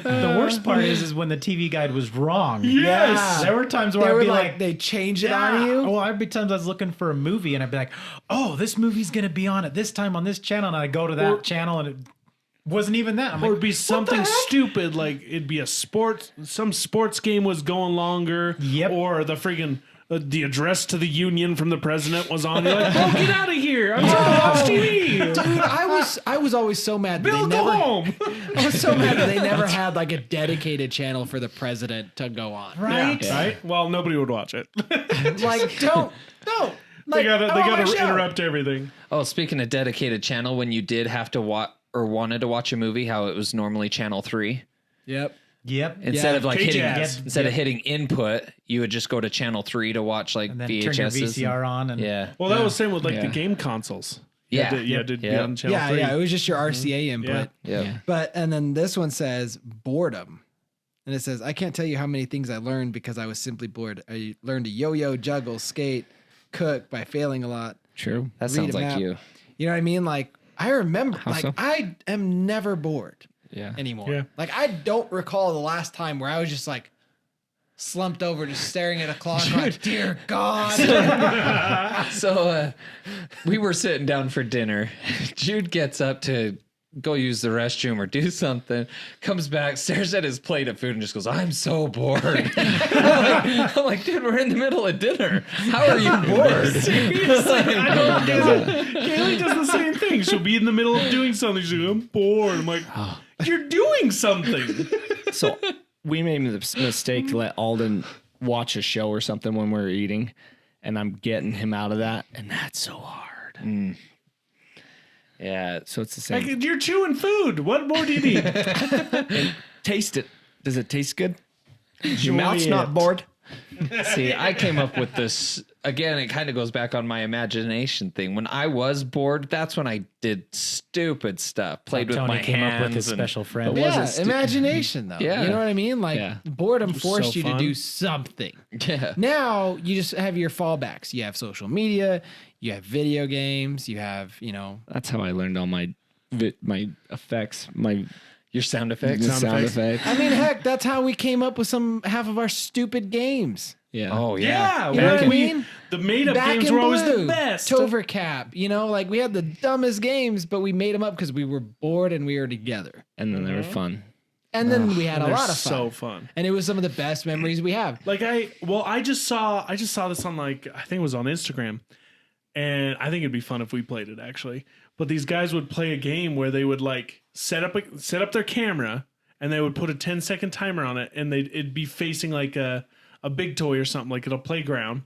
The worst part is when the TV guide was wrong. Yes. There were times where They I'd were be like, like, they change it on you. Well, I'd be times I was looking for a movie and I'd be like, oh, this movie's going to be on at this time on this channel. And I'd go to that channel and it wasn't even that. I'm Or like, it'd be something stupid, like it'd be some sports game was going longer. Yep. Or the friggin' the address to the union from the president was on. You're like, bro, get out of here. I'm trying to watch TV. Dude, I was always so mad that Bill, they go never. home. I was so mad that they never had like a dedicated channel for the president to go on. right? Yeah, right? Well, nobody would watch it. Like, no. They Like, I want my gotta show. interrupt everything. oh, speaking of dedicated channel, when you did have to watch or wanted to watch a movie, how it was normally channel 3. Yep. Yep. Instead Yeah. of like K-Jazz. hitting input, you would just go to channel 3 to watch like And then turn your VHSs. VCR on. And Yeah. Well, that was same with like the Yeah. game consoles. Yeah. You had to be Yeah. on channel Yeah, 3. yeah. It was just your RCA input. Yeah. But and then this one says boredom. And it says, I can't tell you how many things I learned because I was simply bored. I learned to yo-yo, juggle, skate, cook by failing a lot. True. That Read sounds a like map. you. You know what I mean? Like I remember, How like so? I am never bored Yeah. anymore. Yeah. Like I don't recall the last time where I was just like slumped over, just staring at a clock like, dear God. So we were sitting down for dinner. Jude gets up to go use the restroom or do something, comes back, stares at his plate of food and just goes, I'm so bored. I'm like, dude, we're in the middle of dinner. How are you bored? I don't get it. Kaylee does the same thing. She'll be in the middle of doing something. She's like, I'm bored. I'm like, you're doing something. So we made the mistake to let Alden watch a show or something when we were eating, and I'm getting him out of that, and that's so hard. Yeah. So it's the same. Like, you're chewing food. What more do you need? Taste it. Does it taste good? Your Enjoy mouth's not it. bored. See, I came up with this again. It kind of goes back on my imagination thing. When I was bored, that's when I did stupid stuff. Played with Tony my came hands. up with his and- special friend. Yeah, imagination though. Yeah. You know what I mean? Like Yeah. boredom forced so you to fun. do something. Yeah. Now you just have your fallbacks. You have social media, you have video games, you have, you know, That's how I learned all my my effects, my Your sound effects. sound effects. I mean, heck, that's how we came up with half of our stupid games. Yeah. Oh yeah. Yeah. You know what I we- mean? The made up Back games in were always Blue, the best. Tovercap, you know, like we had the dumbest games, but we made them up because we were bored and we were together. And then they were fun. And then we had a They're lot of fun. so fun. And it was some of the best memories we have. Like I just saw this on like I think it was on Instagram, and I think it'd be fun if we played it actually. But these guys would play a game where they would like set up their camera and they would put a 10-second timer on it, and it'd be facing like a big toy or something like at a playground,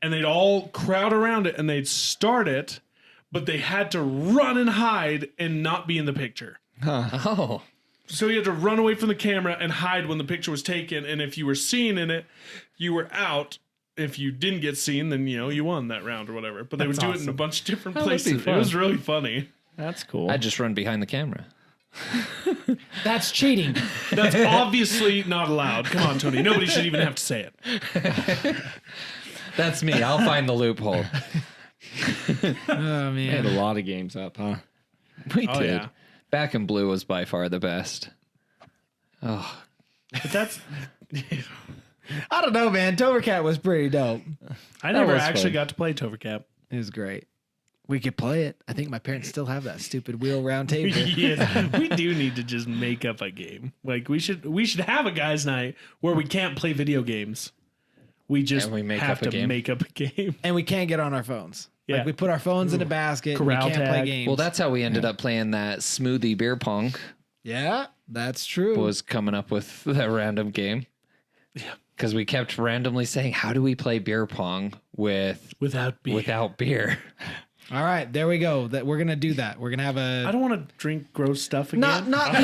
and they'd all crowd around it and they'd start it, but they had to run and hide and not be in the picture. Oh. So you had to run away from the camera and hide when the picture was taken. And if you were seen in it, you were out. If you didn't get seen, then you won that round or whatever. But they would do it in a awesome. bunch of different that'd be places. It fun. was really funny. That's cool. I just run behind the camera. That's cheating. That's obviously not allowed. Come on, Tony. Nobody should even have to say it. That's me. I'll find the loophole. Oh We had man. a lot of games up, huh? We Oh did. yeah. Back in Blue was by far the best. But that's I don't know, man. Tovercat was pretty dope. I never was actually fun. got to play Tovercap. It was great. We could play it. I think my parents still have that stupid wheel round table. Yes, we do need to just make up a game. Like we should have a guys' night where we can't play video games. We just And we make have up a to game? make up a game. And we can't get on our phones. Yeah. Like we put our phones in a basket. And we Corral can't play tag. games. Well, that's how we ended up playing that smoothie beer pong. yeah, that's true. Was coming up with that random game. Yeah. Because we kept randomly saying, how do we play beer pong Without beer. without beer? All right, there we go. That we're gonna do that. We're gonna have I a don't want to drink gross stuff again. not the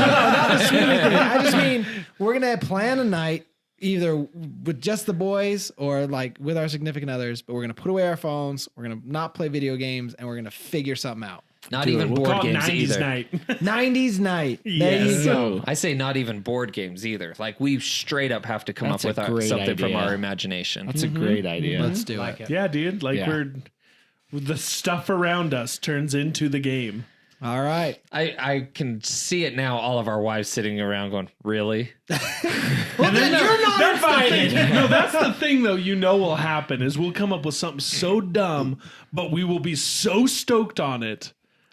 smoothie thing. I just mean we're gonna plan a night either with just the boys or like with our significant others. But we're gonna put away our phones. We're gonna not play video games, and we're gonna figure something out. Not Dude, even we'll board call it games 90s either. night. 90s night. There Yes. you go. So I say not even board games either. Like we straight up have to come That's up a with great something from idea. our imagination. that's a great idea. Let's do Like it. it. Yeah, dude. Like Yeah. the stuff around us turns into the game. All right. I can see it now. All of our wives sitting around going, really? Well, then you're not invited. No, that's the thing though. Will happen is we'll come up with something so dumb, but we will be so stoked on it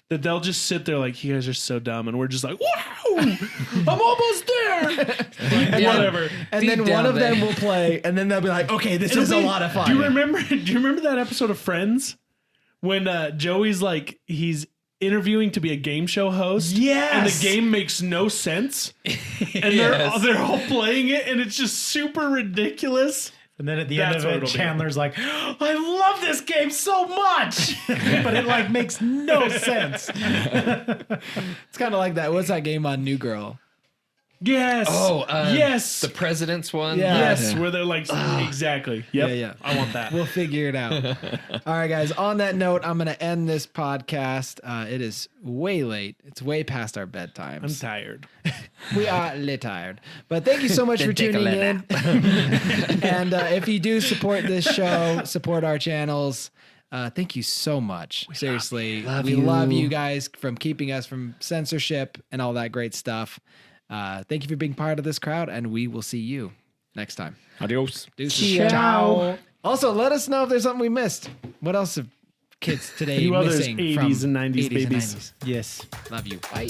that they'll just sit there like, you guys are so dumb, and we're just like, wow, I'm almost there. Like, whatever. And Deep then one down of them there. will play, and then they'll be like, "Okay, this is a lot of fun." Do you remember that episode of Friends when Joey's like he's interviewing to be a game show host? Yes. And the game makes no sense. And Yes. they're all playing it, and it's just super ridiculous. And then at the That's end what of it'll it, be. Chandler's like, I love this game so much. But it like makes no sense. It's kind of like that. What's that game on New Girl? Yes. Oh, yes. the president's one. Yeah. Yes, where they're like exactly. Yep. Yeah. I want that. We'll figure it out. All right, guys. On that note, I'm going to end this podcast. It is way late. It's way past our bedtimes. I'm tired. We are a little tired. But thank you so much for take a tuning little in. And if you do support this show, support our channels, thank you so much. Seriously. We love you guys from keeping us from censorship and all that great stuff. Thank you for being part of this crowd, and we will see you next time. Adios. Deuces. Ciao. Also, let us know if there's something we missed. What else have kids today Few others missing 80s from and 90s 80s and babies. 90s? Yes. Love you. Bye.